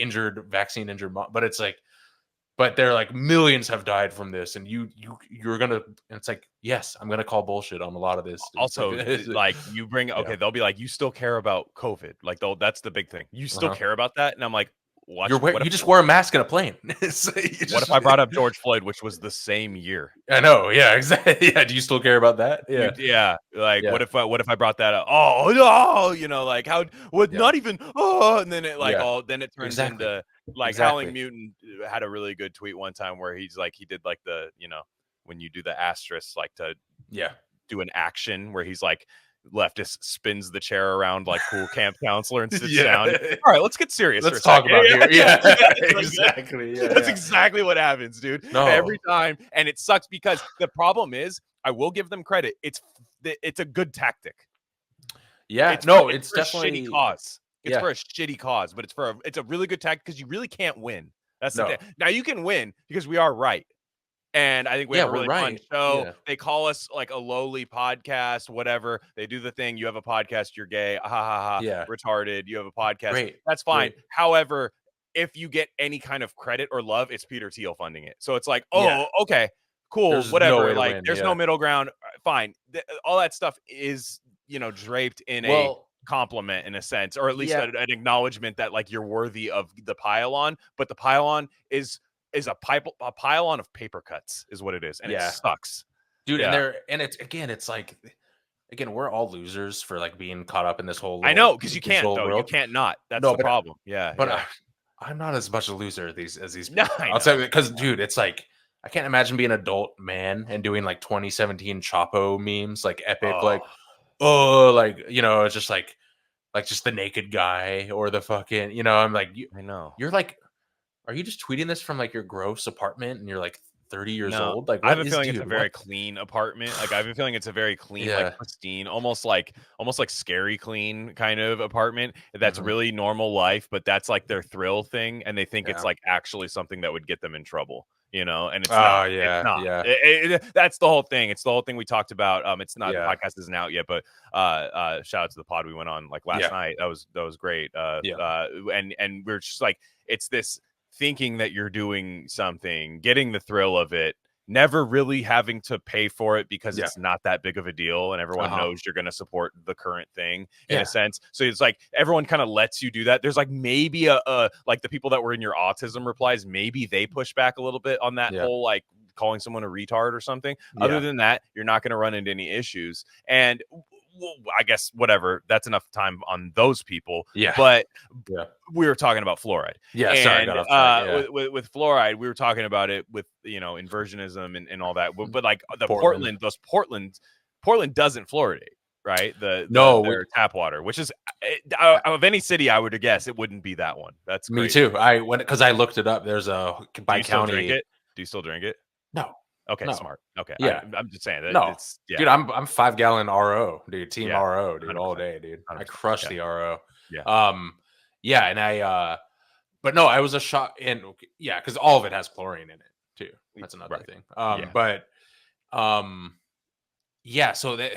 vaccine injured mom. But it's like, but they're like millions have died from this. And you're gonna, and it's like, yes, I'm gonna call bullshit on a lot of this. Also, like you bring they'll be like, you still care about COVID. Like that's the big thing. You still care about that? And I'm like, what? You just wear a mask in a plane. What if I brought up George Floyd, which was the same year? I know. Yeah, exactly. Yeah. Do you still care about that? Yeah. Yeah. Like, what if I brought that up? Oh no, like how would not even and then it then it turns into like Howling Mutant had a really good tweet one time where he's like he did like the when you do the asterisk like to do an action where he's like leftist spins the chair around like cool camp counselor and sits down. All right, let's get serious. Let's talk about it. Yeah, exactly. Yeah, that's exactly what happens, dude. Every time, and it sucks because the problem is, I will give them credit. It's a good tactic. Yeah, it's definitely a shitty cause. It's for a shitty cause, but it's a really good tactic because you really can't win. That's the thing. Now you can win because we are right. And I think we have a we're really fun right. show. Yeah. They call us like a lowly podcast, whatever. They do the thing. You have a podcast, you're gay. Ha ha ha. Yeah. Retarded. You have a podcast. Great. That's fine. Great. However, if you get any kind of credit or love, it's Peter Thiel funding it. So it's like, Yeah. oh, okay, cool, There's whatever. no way to like, win, there's yeah. no middle ground. Fine. All that stuff is, draped in a compliment in a sense, or at least an acknowledgement that like you're worthy of the pylon. But the pylon is a pylon of paper cuts is what it is, and it sucks, dude. And it's like, again, we're all losers for like being caught up in this whole I know, because you can't though world. You can't not. That's the problem. But I'm not as much a loser as these people. I'll tell you, because dude, it's like I can't imagine being an adult man and doing like 2017 Chapo memes, like epic, like it's just like just the naked guy or the fucking, I'm like, I know, you're like, are you just tweeting this from like your gross apartment and you're like 30 years old? Like, I have a feeling it's a very clean apartment. Like, I have a feeling it's a very clean, like pristine, almost like scary clean kind of apartment. That's really normal life, but that's like their thrill thing, and they think it's like actually something that would get them in trouble. And it's not. Yeah, it's not. That's the whole thing. It's the whole thing we talked about. It's not the podcast isn't out yet, but shout out to the pod we went on like last night. That was great. And we're just like, it's this thinking that you're doing something, getting the thrill of it, never really having to pay for it because it's not that big of a deal, and everyone knows you're going to support the current thing in a sense. So it's like everyone kind of lets you do that. There's like maybe a like the people that were in your autism replies, maybe they push back a little bit on that whole like calling someone a retard or something. Other than that, you're not going to run into any issues. And I guess whatever, that's enough time on those people. But we were talking about fluoride. With fluoride, we were talking about it with inversionism and all that. But like the Portland doesn't fluoridate, right? Their tap water, which is of any city, I would guess it wouldn't be that one. That's me crazy. too. Because I looked it up. There's a by county. Do you still drink it? No. Okay, smart. Okay, I'm just saying that. No, dude, I'm 5-gallon RO, dude. Team RO, dude, all day, dude. I crush the RO. And I, but no, I was a shock, and because all of it has chlorine in it too. That's another thing. So that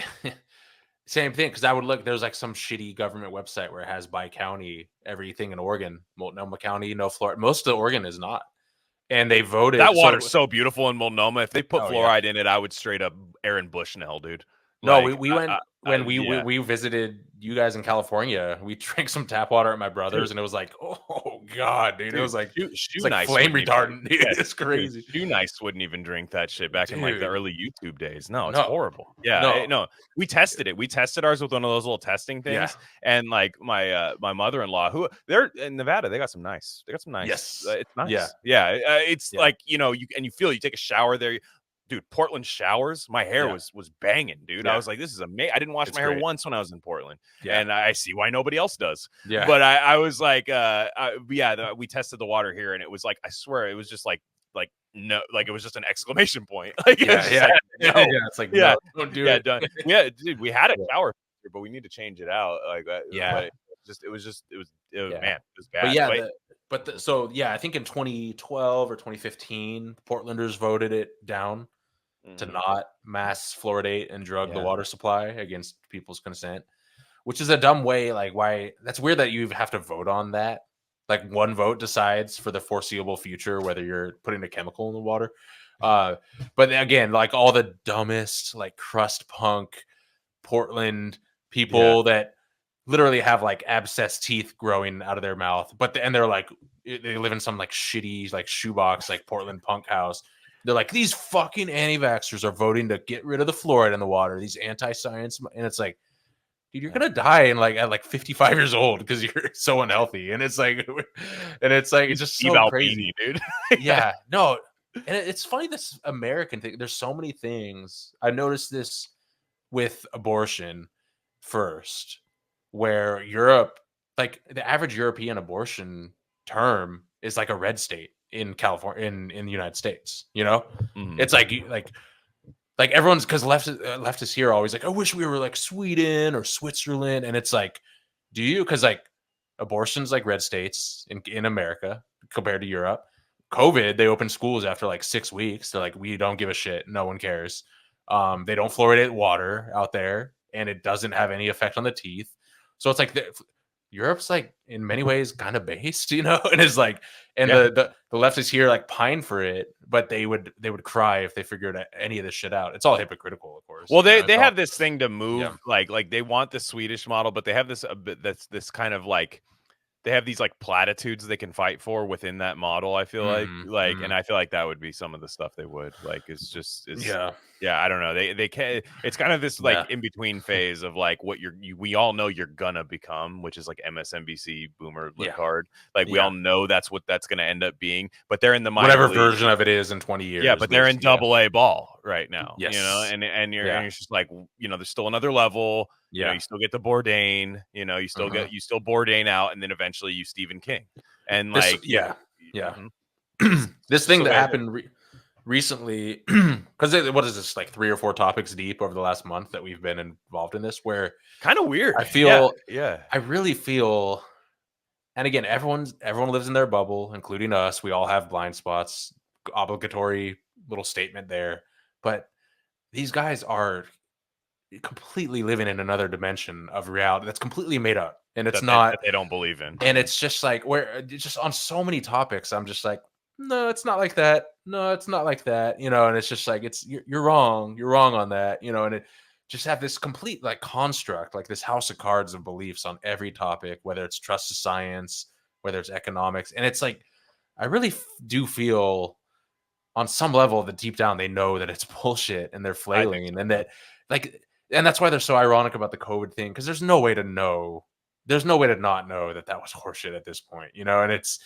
same thing, because I would look. There's like some shitty government website where it has by county everything in Oregon. Multnomah County, no fluoride. Most of the Oregon is not. And they voted. That water was so beautiful in Multnomah. If they put fluoride in it, I would straight up Aaron Bushnell, dude. No, we went when we visited you guys in California. We drank some tap water at my brother's, and it was like, oh god, dude! It was like like flame retardant. Dude, it's crazy. Shoe Nice wouldn't even drink that shit back in like the early YouTube days. No, it's horrible. No, we tested it. We tested ours with one of those little testing things, and like my mother-in-law, who they're in Nevada, they got some nice. Yes, it's nice. It's like you feel you take a shower there. Dude, Portland showers, my hair was banging, dude. I was like, this is amazing. I didn't wash my hair once when I was in Portland. And I see why nobody else does. But I was like, we tested the water here, and it was like, I swear, it was just like no, like it was just an exclamation point. Like, it's like, no, don't do it. Done. Dude, we had a shower, but we need to change it out. Like, it was man, it was bad. But I think in 2012 or 2015, Portlanders voted it down to not mass fluoridate and drug the water supply against people's consent, which is a dumb way. Like, why? That's weird that you have to vote on that. Like, one vote decides for the foreseeable future whether you're putting a chemical in the water. But again, like all the dumbest, like crust punk Portland people that literally have like abscessed teeth growing out of their mouth, and they're like, they live in some like shitty like shoebox like Portland punk house. They're like, these fucking anti-vaxxers are voting to get rid of the fluoride in the water, these anti-science, and it's like, dude, you're gonna die at like 55 years old because you're so unhealthy. And it's like it's just so crazy, dude. No, and it's funny, this American thing. There's so many things. I noticed this with abortion first, where Europe, like the average European abortion term is like a red state in California, in the United States. It's like everyone's, because leftists here are always like, I wish we were like Sweden or Switzerland, and it's like, do you? Because like abortion's like red states in America compared to Europe. COVID, they opened schools after like 6 weeks. They're like, we don't give a shit. No one cares. They don't fluoridate water out there, and it doesn't have any effect on the teeth. So it's like Europe's like in many ways kind of based, and it's like, and the leftists here like pine for it, but they would cry if they figured any of this shit out. It's all hypocritical, of course. Well, they have this thing to move, like they want the Swedish model, but they have this that's this kind of like, they have these like platitudes they can fight for within that model. I feel and I feel like that would be some of the stuff they would like. I don't know. They can. It's kind of this like in between phase of like what we all know you're gonna become, which is like MSNBC boomer card. Like we all know that's what that's gonna end up being. But they're in the whatever version of it is in 20 years. Yeah, but they're in AA ball right now. Yes. And you're just like, there's still another level. You still get the Bourdain. You still get Bourdain out, and then eventually you Stephen King. And like this thing that happened recently, because what is this, like 3 or 4 topics deep over the last month that we've been involved in this, where kind of weird. I feel I really feel, and again, everyone lives in their bubble, including us. We all have blind spots. Obligatory little statement there, but these guys are completely living in another dimension of reality that's completely made up, and it's that they don't believe in. And it's just like, where just on so many topics, I'm just like, no, it's not like that. No, it's not like that. And it's just like, you're wrong. You're wrong on that. And it just have this complete like construct, like this house of cards of beliefs on every topic, whether it's trust to science, whether it's economics. And it's like, I really do feel on some level that deep down they know that it's bullshit and they're flailing, and that like, and that's why they're so ironic about the COVID thing, because there's no way to not know that was horseshit at this point, and it's,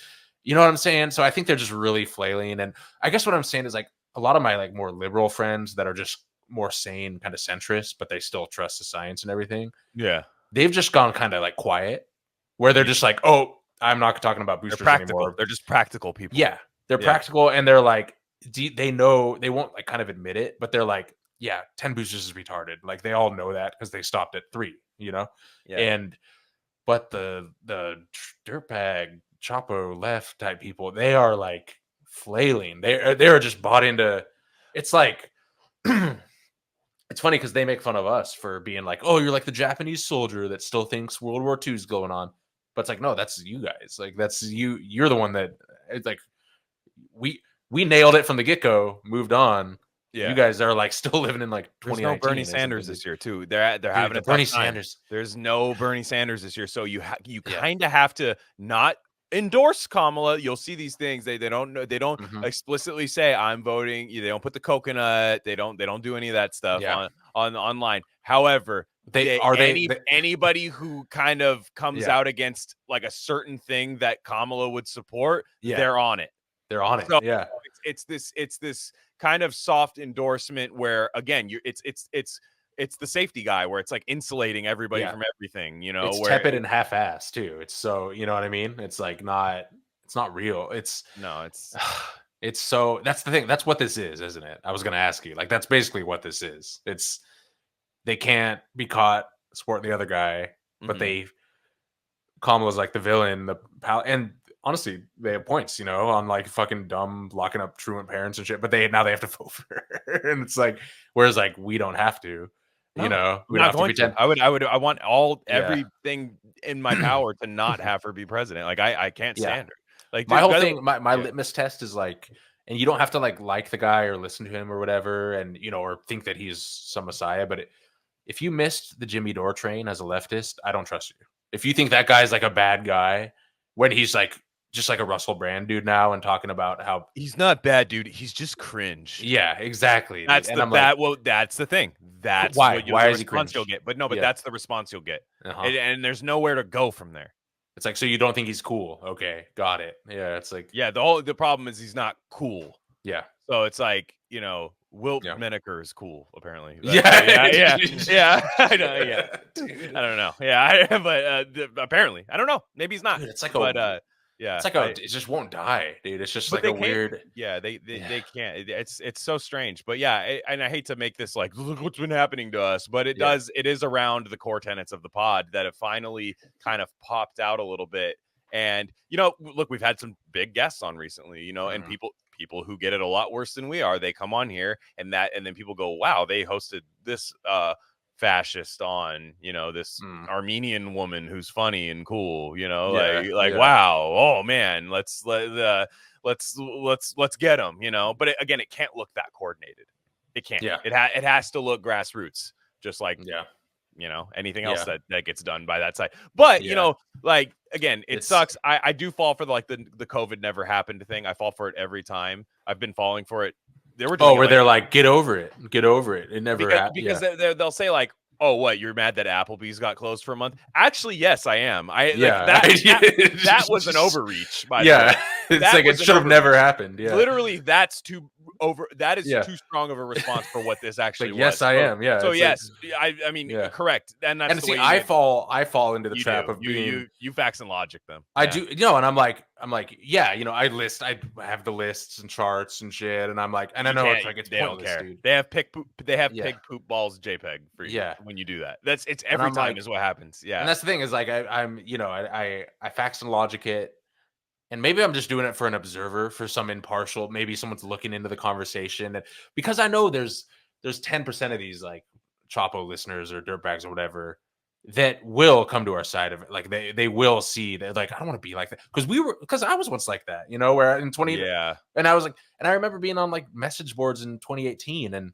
you know what I'm saying? So I think they're just really flailing. And I guess what I'm saying is like a lot of my like more liberal friends that are just more sane, kind of centrist, but they still trust the science and everything. Yeah. They've just gone kind of like quiet, where they're just like, oh, I'm not talking about boosters anymore. They're just practical people. Yeah. They're practical, and they're like, they know, they won't like kind of admit it, but they're like, yeah, 10 boosters is retarded. Like they all know that because they stopped at 3, Yeah. But the dirtbag Chapo left type people, they are like flailing. They're just bought into. It's like, it's funny because they make fun of us for being like, oh, you're like the Japanese soldier that still thinks World War II is going on. But it's like, no, that's you guys. Like that's you. You're the one that, it's like, we nailed it from the get-go, moved on. Yeah. You guys are like still living in like 2019. There's no Bernie Sanders this year too. They're having a Bernie Sanders. There's no Bernie Sanders this year, so you kind of have to not endorse Kamala. You'll see these things. They don't know. They don't explicitly say I'm voting. They don't put the coconut. They don't do any of that stuff on online. However, anybody who kind of comes out against like a certain thing that Kamala would support, they're on it. They're on it. So it's this kind of soft endorsement where, again, it's the safety guy, where it's like insulating everybody from everything. It's tepid and half-assed too. It's so, you know what I mean? It's like it's not real. It's so, that's the thing. That's what this is, isn't it? I was going to ask you. Like that's basically what this is. It's, they can't be caught supporting the other guy, but Kamala's like the villain, and honestly, they have points, on like fucking dumb locking up truant parents and shit. But now they have to vote for her, and it's like, whereas like we don't have to, we don't have to pretend. I want everything in my power to not have her be president. Like I can't stand her. Like my whole thing, my litmus test is like, and you don't have to like the guy or listen to him or whatever, and or think that he's some messiah. But if you missed the Jimmy Dore train as a leftist, I don't trust you. If you think that guy's like a bad guy when he's like just like a Russell Brand dude now and talking about how he's not bad, dude, he's just cringe. Yeah, exactly. That's that's the thing. That's why is he response you'll get. But no, that's the response you'll get. And there's nowhere to go from there. It's like, so you don't think he's cool? Okay, got it. Yeah, it's like, the problem is he's not cool. Yeah. So it's like, Wilt Menaker is cool, apparently. Yeah. I know. Yeah. I don't know. Yeah, but apparently, I don't know. Maybe he's not. Dude, it's like it's like it just won't die, dude. It's just like a weird. Yeah, they can't. It's so strange. But and I hate to make this like, look what's been happening to us, but it does. It is around the core tenets of the pod that have finally kind of popped out a little bit. And, you know, look, we've had some big guests on recently, you know, and people who get it a lot worse than we are, they come on here and then people go, wow, they hosted this fascist on, you know, this Armenian woman who's funny and cool, you know, wow, oh man, let's get them, you know. But again, it can't look that coordinated. It can't. It has to look grassroots, just like you know, anything else that gets done by that side. But you know, like again, it sucks. I do fall for the COVID never happened thing. I fall for it every time. I've been falling for it. They were doing they're like, get over it. It never happened. Because they'll say like, oh, what, you're mad that Applebee's got closed for a month? Actually, yes, I am. That was an overreach. By the way. It's like it should have never happened. Yeah, literally, that's too over. That is too strong of a response for what this actually was. Yes, I am. Yeah. So yes, I mean, correct. And that's the way I fall into the trap of being you facts and logic them. I do, you know, and I'm like, yeah, you know, I have the lists and charts and shit, and I'm like, and I know it's like they don't care. Dude. They have pig poop balls JPEG for you. When you do that, it's every time like, is what happens. Yeah, and that's the thing is like I'm you know I facts and logic it. And maybe I'm just doing it for an observer, for some impartial, maybe someone's looking into the conversation. And because I know there's 10% of these like Chapo listeners or dirtbags or whatever that will come to our side of it. Like they will see that, like, I don't want to be like that. Because I was once like that, you know, where in 20. Yeah. And I was like, and I remember being on like message boards in 2018 and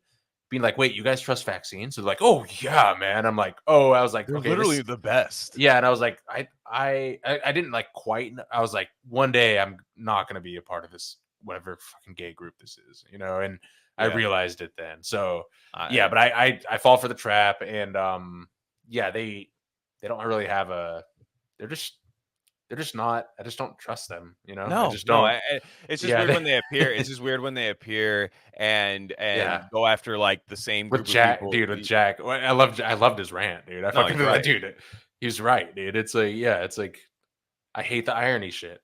being like, wait, you guys trust vaccines? So like, oh yeah, man. I'm like, oh, I was like, they're literally the best. Yeah. And I was like, I didn't like quite, I was like, one day I'm not going to be a part of this, whatever fucking gay group this is, you know? And I realized it then. So but I fall for the trap and, they don't really have they're just not, I just don't trust them, you know? No, I just don't. It's just weird when they appear. It's just weird when they appear and go after like the same group with Jack, of people. Dude, with Jack. I loved his rant, dude. I fucking right. Dude, he's right, dude. It's like, it's like, I hate the irony shit.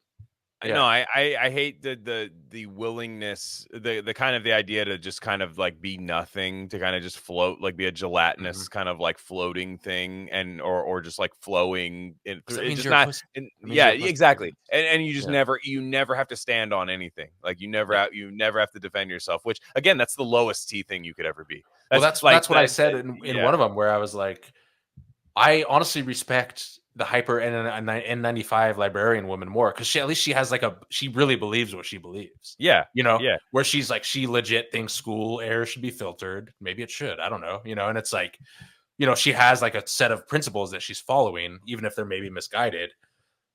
No, I hate the willingness, the kind of the idea to just kind of like be nothing, to kind of just float, like be a gelatinous kind of like floating thing, and or just like flowing. It's just not. Exactly. And you just never have to stand on anything. Like you never have to defend yourself. Which again, that's the lowest T thing you could ever be. That's what I said in one of them, where I was like, I honestly respect the hyper N95 librarian woman more, because at least she has like she really believes what she believes. Yeah. You know, where she's like, she legit thinks school air should be filtered. Maybe it should. I don't know. You know, and it's like, you know, she has like a set of principles that she's following, even if they're maybe misguided.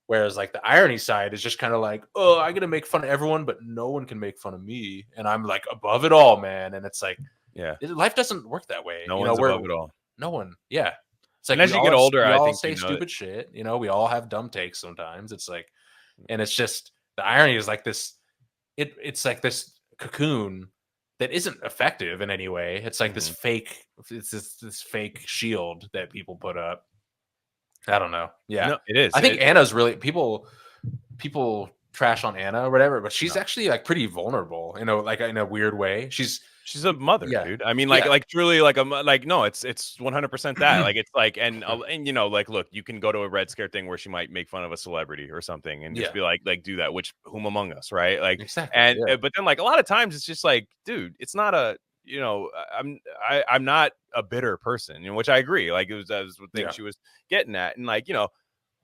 Whereas like the irony side is just kind of like, oh, I'm going to make fun of everyone, but no one can make fun of me. And I'm like above it all, man. And it's like, life doesn't work that way. No one's above it all. No one. Yeah. It's like, and as you get older, I think say stupid shit. You know, we all have dumb takes sometimes. It's like, and it's just, the irony is like this. It's like this cocoon that isn't effective in any way. It's like this fake. It's this fake shield that people put up. I don't know. Yeah, no, it is. I think Anna's really people trash on Anna or whatever, but she's actually like pretty vulnerable. You know, like in a weird way. She's a mother, dude. I mean, like truly, like no, it's 100% that. Like it's like, and you know, like look, you can go to a Red Scare thing where she might make fun of a celebrity or something, and just be like do that. Which whom among us, right? Like, exactly, but then like a lot of times it's just like, dude, it's not a, you know, I'm not a bitter person, you know, which I agree. Like that was the thing she was getting at, and like, you know,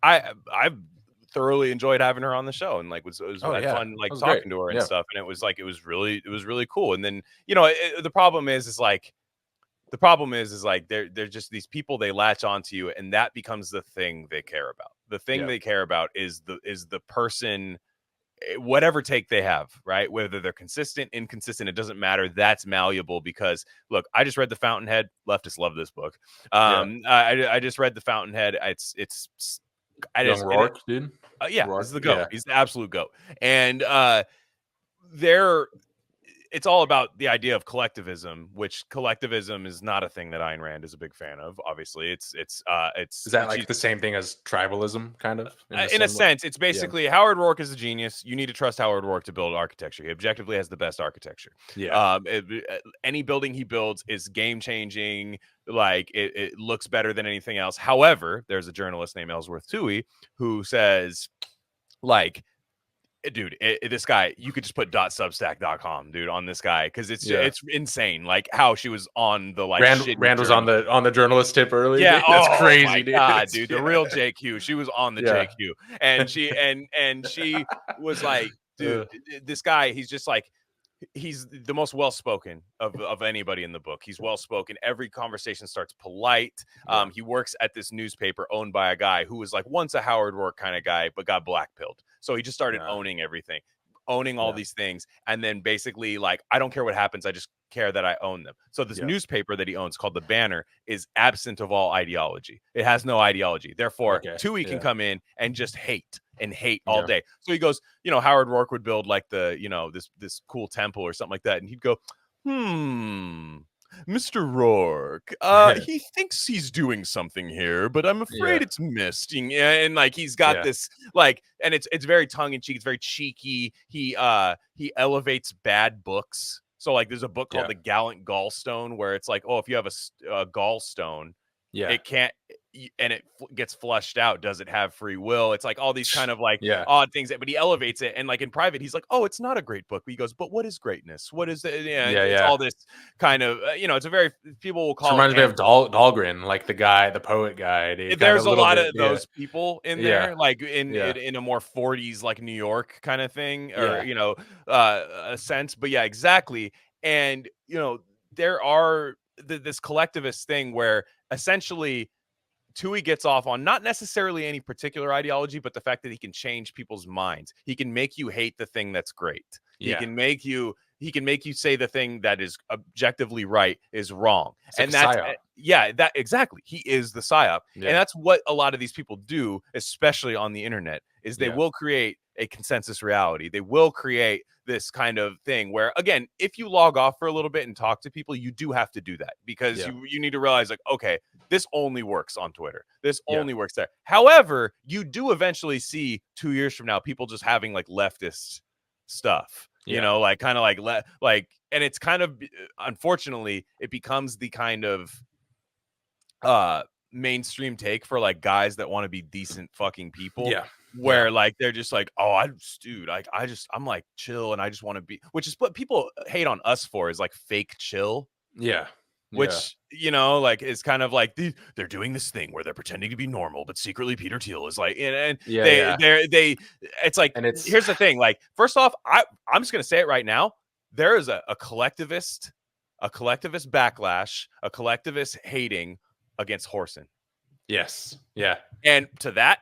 I've thoroughly enjoyed having her on the show, and like it was fun like talking great. To her and stuff, and it was really cool. And then, you know, the problem is like they're just these people, they latch onto you, and that becomes the thing they care about. The thing they care about is the person, whatever take they have, right? Whether they're consistent, inconsistent, it doesn't matter. That's malleable, because look, I just read The Fountainhead. Leftists love this book. I just read The Fountainhead. It's Young Rourke, dude. Rourke. This is the GOAT. He's the absolute GOAT. And it's all about the idea of collectivism, which collectivism is not a thing that Ayn Rand is a big fan of. Obviously, it's is that like the same thing as tribalism, kind of? In a sense, it's basically Howard Rourke is a genius. You need to trust Howard Rourke to build architecture. He objectively has the best architecture. Any building he builds is game changing. Like it looks better than anything else. However, there's a journalist named Ellsworth Toohey who says, like, dude, this guy, you could just put .substack.com, dude, on this guy, because it's insane, like how she was on the like Rand was on the journalist tip early. Yeah, dude. That's crazy, my dude. God, dude, the real JQ. She was on the JQ, and she was like, dude, this guy, he's just like, he's the most well-spoken of anybody in the book. He's well-spoken. Every conversation starts polite. He works at this newspaper owned by a guy who was like once a Howard Roark kind of guy, but got black-pilled. So he just started owning everything, owning all these things. And then basically like, I don't care what happens. I just care that I own them. So this newspaper that he owns called The Banner is absent of all ideology. It has no ideology. Therefore, Tui can come in and just hate all day. So he goes, you know, Howard Roark would build like the, you know, this cool temple or something like that. And he'd go, Mr. Roark, he thinks he's doing something here, but I'm afraid it's missed. And like he's got this like, and it's very tongue in cheek. It's very cheeky. He elevates bad books. So like there's a book called The Gallant Gallstone where it's like, oh, if you have a gallstone, it can't, and it gets flushed out. Does it have free will? It's like all these kind of like odd things, but he elevates it. And like in private, he's like, oh, it's not a great book. But he goes, but what is greatness? What is it? It's all this kind of, you know, it's a very, people will call it. Reminds me of Dahlgren, like the poet guy. Dude, there's a lot of those people in there, like in a more 40s, like New York kind of thing, or, you know, a sense. But yeah, exactly. And, you know, there are this collectivist thing where essentially Tui gets off on not necessarily any particular ideology, but the fact that he can change people's minds. He can make you hate the thing that's great. He can make you say the thing that is objectively right is wrong. It's and like that's that exactly. He is the psyop. And that's what a lot of these people do, especially on the internet, is they will create a consensus reality. They will create this kind of thing where, again, if you log off for a little bit and talk to people, you do have to do that because you need to realize like, okay, this only works on Twitter. This only works there. However, you do eventually see 2 years from now, people just having like leftist stuff, you know, like kind of like, and it's kind of, unfortunately, it becomes the kind of mainstream take for like guys that want to be decent fucking people. Where like they're just like, oh, I'm like chill and I just want to be, which is what people hate on us for, is like fake chill. Which, you know, like is kind of like they're doing this thing where they're pretending to be normal, but secretly Peter Thiel is like, and they it's like, and here's the thing, like, first off, I'm just gonna say it right now, there is a collectivist backlash, a collectivist hating against Horson. And to that,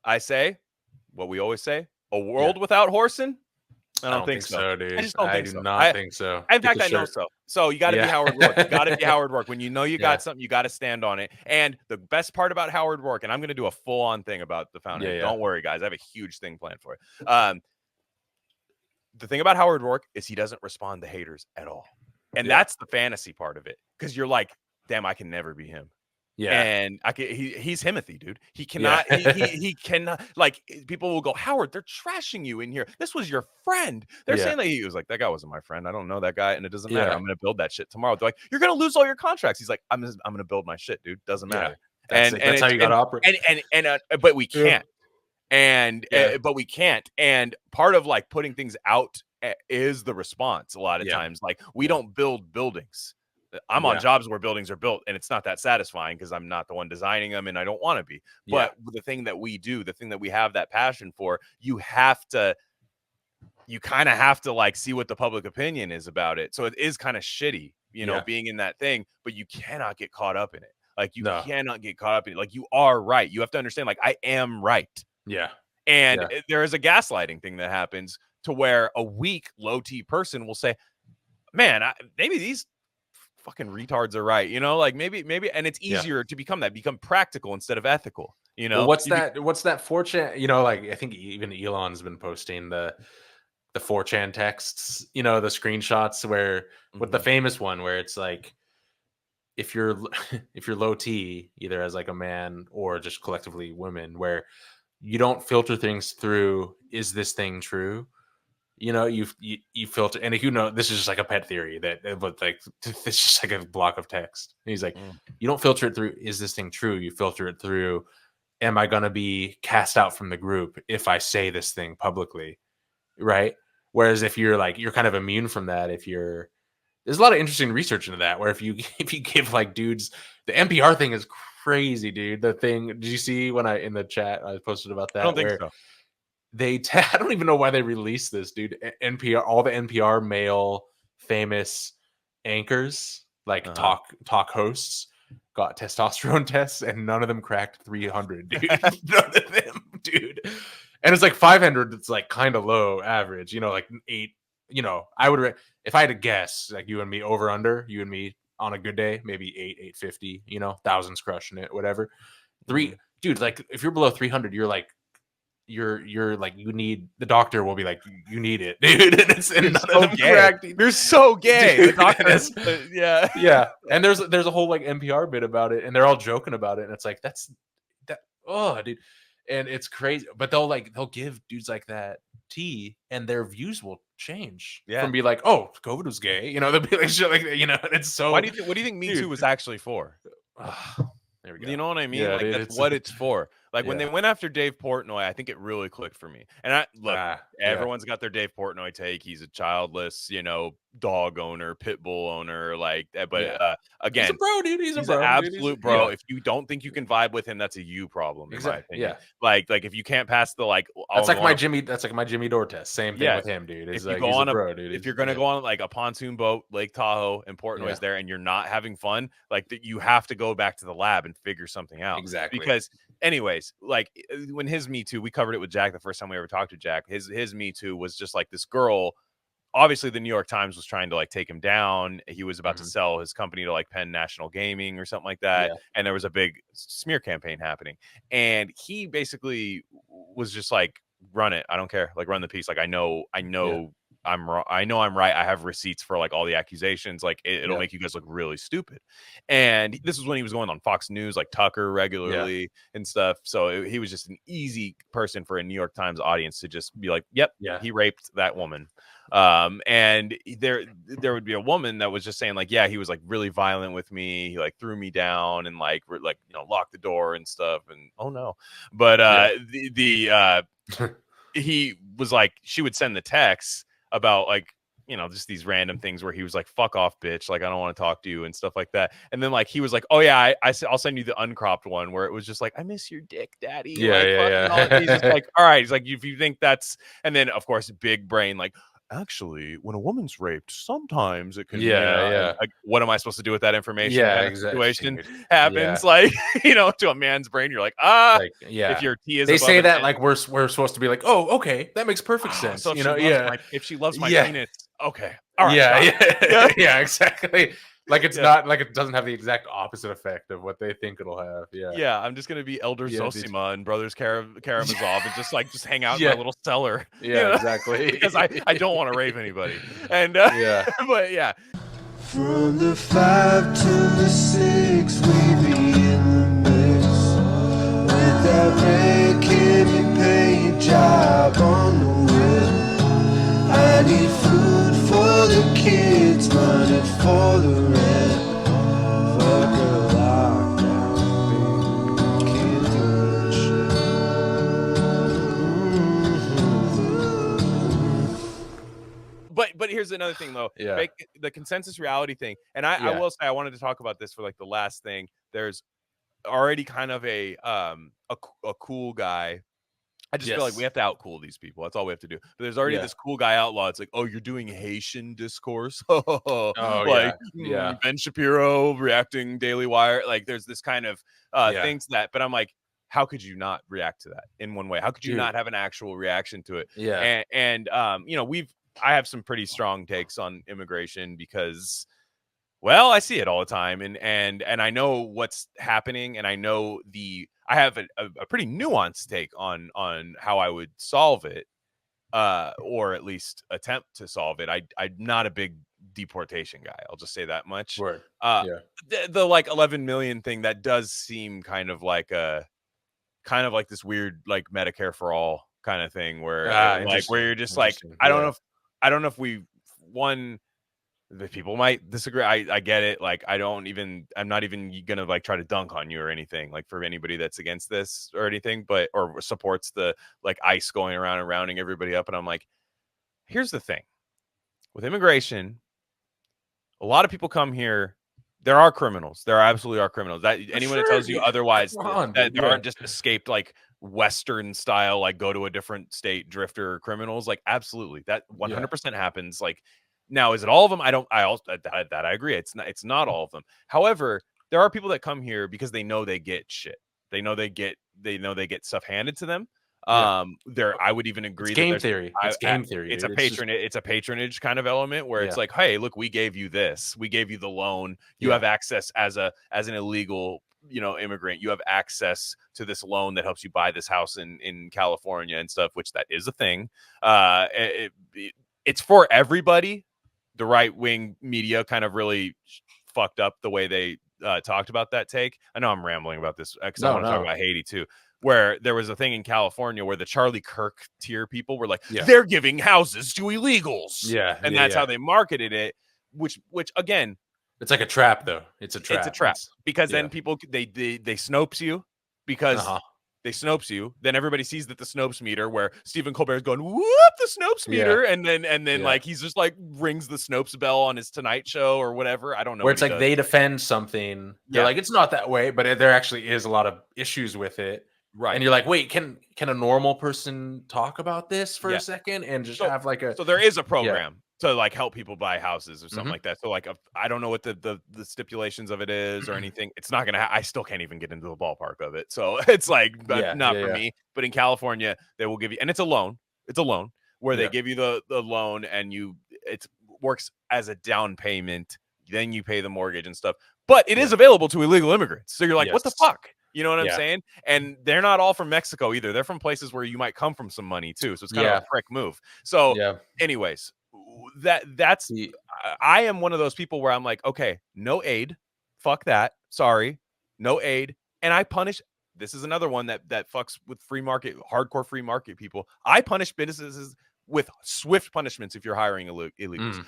I say what we always say: a world without Horson. I don't think so, dude. I just don't think so. I do not think so. In fact, I know so. So you got to be Howard Roark. You got to be Howard Roark. When you know you got something, you got to stand on it. And the best part about Howard Roark, and I'm going to do a full-on thing about the founder. Don't worry, guys. I have a huge thing planned for it. The thing about Howard Roark is he doesn't respond to haters at all. And that's the fantasy part of it. Because you're like, damn, I can never be him. And he's Himothy, dude. He cannot, he cannot, like, people will go, Howard, they're trashing you in here. This was your friend. They're saying that he was like, that guy wasn't my friend. I don't know that guy. And it doesn't matter. I'm going to build that shit tomorrow. They're like, you're going to lose all your contracts. He's like, I'm going to build my shit, dude. Doesn't matter. That's how you got to operate. But we can't. But we can't. And part of like putting things out is the response. A lot of times, like, we don't build buildings. I'm on jobs where buildings are built and it's not that satisfying because I'm not the one designing them and I don't want to be. But the thing that we do, the thing that we have that passion for, you kind of have to like see what the public opinion is about it. So it is kind of shitty, you know, being in that thing, but you cannot get caught up in it. Like you cannot get caught up in it. Like you are right. You have to understand, like, I am right. And there is a gaslighting thing that happens to where a weak low T person will say, man, maybe these fucking retards are right, you know, like maybe, and it's easier to become practical instead of ethical, you know. Well, what's that 4chan, you know, like I think even Elon's been posting the 4chan texts, you know, the screenshots where with the famous one where it's like, if you're low T, either as like a man or just collectively women, where you don't filter things through, is this thing true? You know, you filter, and if you know, this is just like a pet theory but like it's just like a block of text. And he's like, you don't filter it through, is this thing true? You filter it through, am I going to be cast out from the group if I say this thing publicly? Right. Whereas if you're like, you're kind of immune from that. There's a lot of interesting research into that, where if you give like dudes, the NPR thing is crazy, dude. The thing, did you see when in the chat, I posted about that? I don't think so. I don't even know why they released this, dude. NPR, all the NPR male famous anchors, like talk hosts, got testosterone tests, and none of them cracked 300, dude. None of them, dude. And it's like 500. It's like kind of low average, like 8. I would, if I had to guess, like you and me over under, you and me on a good day, maybe 850. Thousands crushing it, whatever. 3, dude. Like if you're below 300, you're like. You're like, you need, the doctor will be like, you need it, dude. And none of them cracked. You're so gay. Dude, the doctor yeah. And there's a whole like NPR bit about it, and they're all joking about it, and it's like dude, and it's crazy. But they'll give dudes like that tea, and their views will change from be like, oh, COVID was gay, they'll be like shit like that, and it's so. What do you think Me Too was actually for? There we go. You know what I mean? Yeah, like dude, that's what it's for. Like when they went after Dave Portnoy, I think it really clicked for me. And everyone's got their Dave Portnoy take. He's a childless, dog owner, pit bull owner, like that. But again, he's a bro, dude. He's an absolute bro. If you don't think you can vibe with him, that's a you problem. In my opinion. Like if you can't pass the that's like my Jimmy Dore test. Same thing with him, dude. If you go on if you're gonna go on like a pontoon boat, Lake Tahoe, and Portnoy's there, and you're not having fun, like you have to go back to the lab and figure something out. Exactly. Because anyways, like when his Me Too, we covered it with Jack the first time we ever talked to Jack. His Me Too was just like this girl. Obviously, the New York Times was trying to like take him down. He was about to sell his company to like Penn National Gaming or something like that. And there was a big smear campaign happening. And he basically was just like, run it. I don't care. Like run the piece. Like I know I'm wrong. I know I'm right. I have receipts for like all the accusations. Like it'll make you guys look really stupid. And this is when he was going on Fox News, like Tucker regularly and stuff. So he was just an easy person for a New York Times audience to just be like, yep, he raped that woman. And there would be a woman that was just saying like, yeah, he was like really violent with me. He like threw me down and like locked the door and stuff. And oh no, but he was like, she would send the texts about like, just these random things where he was like, fuck off, bitch. Like, I don't want to talk to you and stuff like that. And then like, he was like, oh yeah, I'll send you the uncropped one where it was just like, I miss your dick, daddy. Yeah. He's just like, all right. He's like, if you think that's, and then of course, big brain, like, actually, when a woman's raped, sometimes it can. Like, what am I supposed to do with that information? Yeah, exactly. Situation happens, like to a man's brain, you're like, if your T is, they say that like we're supposed to be like, oh, okay, that makes perfect sense. So if she loves my penis, okay, all right, yeah, exactly. Like it's not like it doesn't have the exact opposite effect of what they think it'll have. I'm just gonna be Elder Zosima and Brothers Karamazov and just hang out in my little cellar. Exactly. Because I don't want to rape anybody. And but from the 5 to the 6, we be in the mix with that red candy paint job on the whip. I need food for the kids, money for the rent. Fuck a lockdown, baby, can't do shit. But here's another thing though. The consensus reality thing, and I will say I wanted to talk about this for like the last thing. There's already kind of a cool guy. I just feel like we have to outcool these people. That's all we have to do. But there's already this cool guy outlaw. It's like, oh, you're doing Haitian discourse. Ben Shapiro reacting Daily Wire. Like there's this kind of things that, but I'm like, how could you not react to that in one way? How could you not have an actual reaction to it? And I have some pretty strong takes on immigration because, well, I see it all the time, and I know what's happening, and I know I have a pretty nuanced take on how I would solve it, or at least attempt to solve it. I'm not a big deportation guy. I'll just say that much. Word. The like 11 million thing, that does seem kind of like this weird like Medicare for all kind of thing where where you're just like, I don't know if we The people might disagree. I get it. Like, I'm not even gonna like try to dunk on you or anything, like for anybody that's against this or anything, or supports the like ICE going around and rounding everybody up. And I'm like, here's the thing with immigration, a lot of people come here. There are criminals. There absolutely are criminals. That anyone that tells you otherwise, that there aren't just escaped like Western style, like go to a different state drifter criminals, like absolutely that 100% happens. Like, now, is it all of them? I also that I agree. It's not all of them. However, there are people that come here because they know they get shit. They know they get stuff handed to them. I would even agree. It's game theory. It's game theory. It's a patronage kind of element where it's like, hey, look, we gave you this. We gave you the loan. You have access as an illegal, immigrant. You have access to this loan that helps you buy this house in California and stuff, which that is a thing. It's for everybody. The right-wing media kind of really fucked up the way they talked about that take. I know I'm rambling about this because I want to talk about Haiti too, where there was a thing in California where the Charlie Kirk tier people were like, they're giving houses to illegals. And that's how they marketed it, which again, it's like a trap though. It's a trap. Because then people, they Snopes you because they Snopes you. Then everybody sees that the Snopes meter, where Stephen Colbert is going, whoop, the Snopes meter. And then like, he's just like rings the Snopes bell on his Tonight Show or whatever. I don't know. Where it's like they defend something. They're like, it's not that way, but there actually is a lot of issues with it. Right. And you're like, wait, can a normal person talk about this for a second and just have like so there is a program to like help people buy houses or something like that. So like, I don't know what the stipulations of it is or anything. It's not gonna. I still can't even get into the ballpark of it. So it's like not for me. But in California, they will give you, and it's a loan. It's a loan where they give you the loan, and it works as a down payment. Then you pay the mortgage and stuff. But it is available to illegal immigrants. So you're like, what the fuck? You know what I'm saying? And they're not all from Mexico either. They're from places where you might come from some money too. So it's kind of a prick move. So anyways, I am one of those people where I'm like, okay, no aid. Fuck that. Sorry. No aid. And I punish. This is another one that fucks with free market, hardcore free market people. I punish businesses with swift punishments if you're hiring illegals.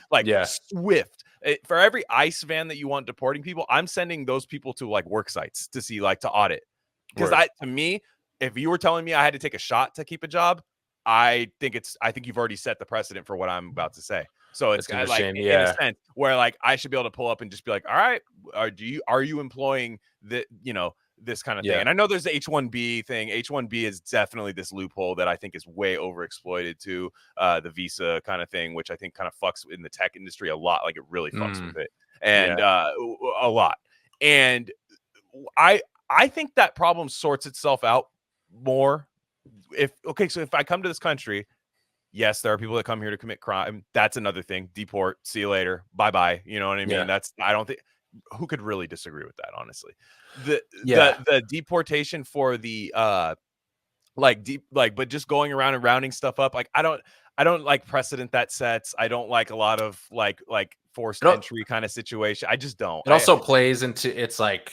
Swift. For every ICE van that you want deporting people, I'm sending those people to like work sites to see, like, to audit. Because to me, if you were telling me I had to take a shot to keep a job, I think you've already set the precedent for what I'm about to say. So it's kind of like in a sense where like I should be able to pull up and just be like, all right, are you employing this kind of thing? And I know there's the H-1B thing. H-1B is definitely this loophole that I think is way overexploited to the visa kind of thing, which I think kind of fucks in the tech industry a lot. Like, it really fucks with it, and a lot. And I think that problem sorts itself out more. So if I come to this country, yes, there are people that come here to commit crime. That's another thing. Deport. See you later. Bye-bye. You know what I mean? I don't think, who could really disagree with that, honestly? The deportation for the but just going around and rounding stuff up, like I don't like precedent that sets. I don't like a lot of like forced entry kind of situation. I just don't. It also plays into, it's like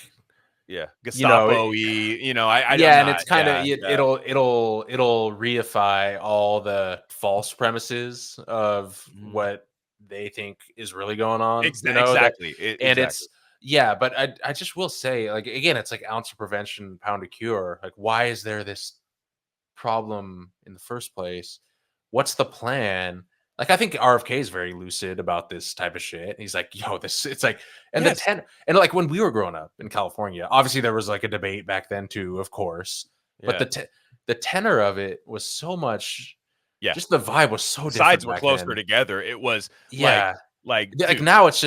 Gestapo-y, and it's kind of it'll reify all the false premises of what they think is really going on. Exactly. But I just will say, like, again, it's like ounce of prevention, pound of cure. Like, why is there this problem in the first place? What's the plan? Like, I think RFK is very lucid about this type of shit. He's like, it's like, and and like when we were growing up in California, obviously there was like a debate back then too, of course. But the tenor of it was so much, just the vibe was so different. Sides were closer together. It was like now it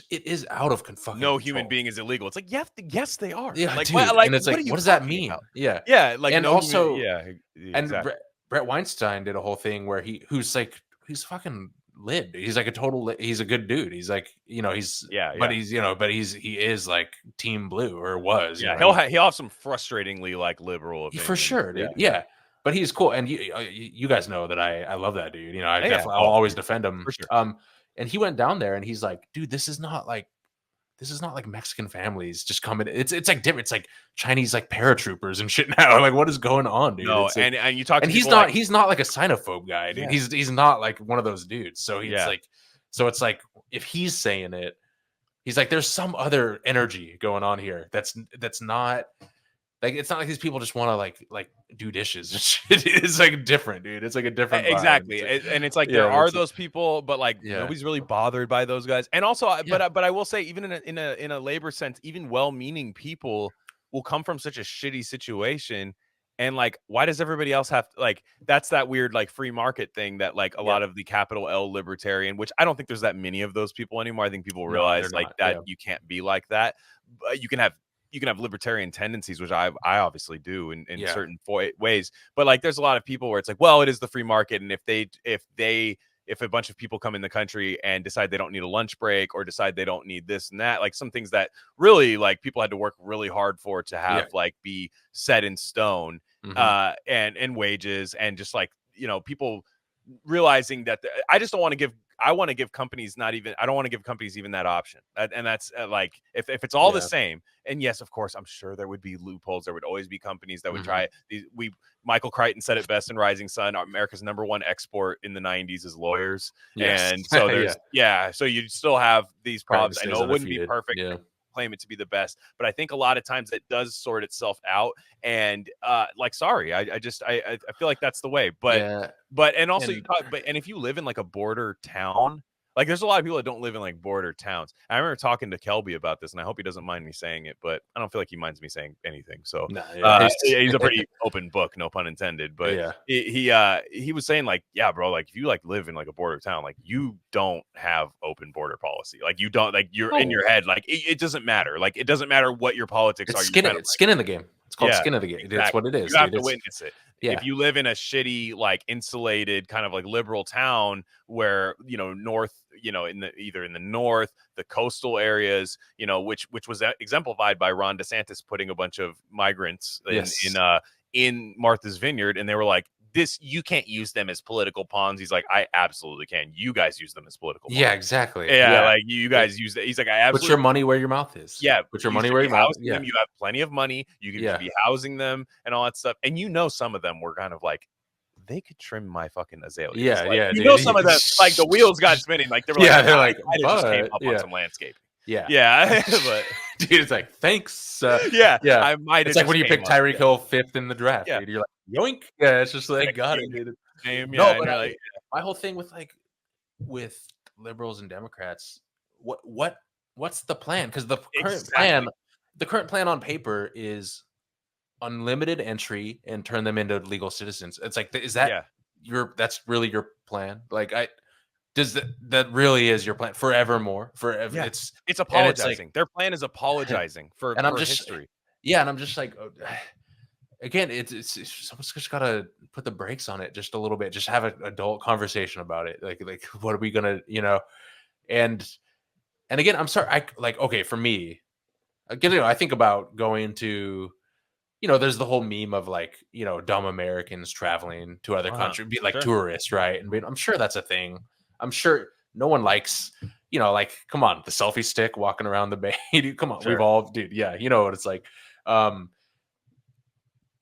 is out of control. No human being is illegal. It's like, yes, they are. Yeah, like, dude. And it's like, what does that mean? About? Yeah. Like, and no also, exactly. And Brett Weinstein did a whole thing where he's fucking lid. He's like he's a good dude. He's like, but he is like team blue, or was. He'll have some frustratingly like liberal opinions. For sure, dude. Yeah. But he's cool. And you guys know that I love that dude. I'll always defend him. For sure. And he went down there and he's like, dude, this is not like Mexican families just coming. It's like different. It's like Chinese like paratroopers and shit now. Like, what is going on, dude? No, like, and you talk to he's not like a xenophobe guy, dude. He's not like one of those dudes. So he's like, So it's like, if he's saying it, he's like, there's some other energy going on here. That's not like, it's not like these people just want to like do dishes. It's like different, dude. It's like a different vibe. Exactly. And it's like, there are those people, but like nobody's really bothered by those guys. And also, but I will say, even in a labor sense, even well-meaning people will come from such a shitty situation. And like, why does everybody else have to, like, that's that weird like free market thing that like a lot of the capital L libertarian, which I don't think there's that many of those people anymore. I think people realize like that you can't be like that. But you can have libertarian tendencies, which I obviously do in certain ways. But like, there's a lot of people where it's like, well, it is the free market, and if a bunch of people come in the country and decide they don't need a lunch break, or decide they don't need this and that, like some things that really like people had to work really hard for to have like be set in stone, and wages, and just like, people realizing that I just don't want to give. I want to give companies I don't want to give companies even that option. And that's like, if it's all the same, and yes, of course, I'm sure there would be loopholes. There would always be companies that would try these. Michael Crichton said it best in Rising Sun. America's #1 export in the 90s is lawyers. Yes. And so there's, so you'd still have these problems. I know it wouldn't be perfect. Claim it to be the best, but I think a lot of times it does sort itself out. And like, sorry, I feel like that's the way. But and also and if you live in like a border town, like there's a lot of people that don't live in like border towns. I remember talking to Kelby about this, and I hope he doesn't mind me saying it, but I don't feel like he minds me saying anything. So he's a pretty open book, no pun intended. But he was saying like, yeah, bro, like if you like live in like a border town, like you don't have open border policy. Like you don't, like you're in your head, like it doesn't matter. Like it doesn't matter what your politics are. It's skin in the game. It's called skin of the game. Exactly. That's what it is. You have to witness it. Yeah. If you live in a shitty, like insulated kind of like liberal town where, north, either in the north, the coastal areas, which was exemplified by Ron DeSantis putting a bunch of migrants in Martha's Vineyard. And they were like, you can't use them as political pawns. He's like, I absolutely can. You guys use them as political pawns. Yeah, exactly. Yeah, like you guys use that. He's like, I absolutely put your money where your mouth is. Yeah, put your money where your mouth is. Yeah. You have plenty of money. You could be housing them and all that stuff. And some of them were kind of like, they could trim my fucking azaleas. Yeah, like, some of the like the wheels got spinning. Like they were like, they're like, I just came up on some landscape. Yeah. But dude, it's like, thanks. I might. It's like when you pick Tyreek Hill 5th in the draft. Dude, you're like, yoink. Yeah, it's just like, got it, dude. My whole thing with liberals and Democrats, what's the plan? Because the current plan on paper is unlimited entry and turn them into legal citizens. It's like, is that that's really your plan? Like, that really is your plan forevermore? Forever. Yeah. It's apologizing. Their plan is apologizing for history. Yeah, and I'm just like, again, it's someone's just gotta put the brakes on it just a little bit. Just have an adult conversation about it. Like what are we gonna, and again, I'm sorry. Okay, for me, again, I think about going to, there's the whole meme of like, dumb Americans traveling to other countries, be like tourists, right? And I'm sure that's a thing. I'm sure no one likes, like, come on, the selfie stick walking around the bay. Dude, come on, we've all, dude. Yeah, you know what it's like.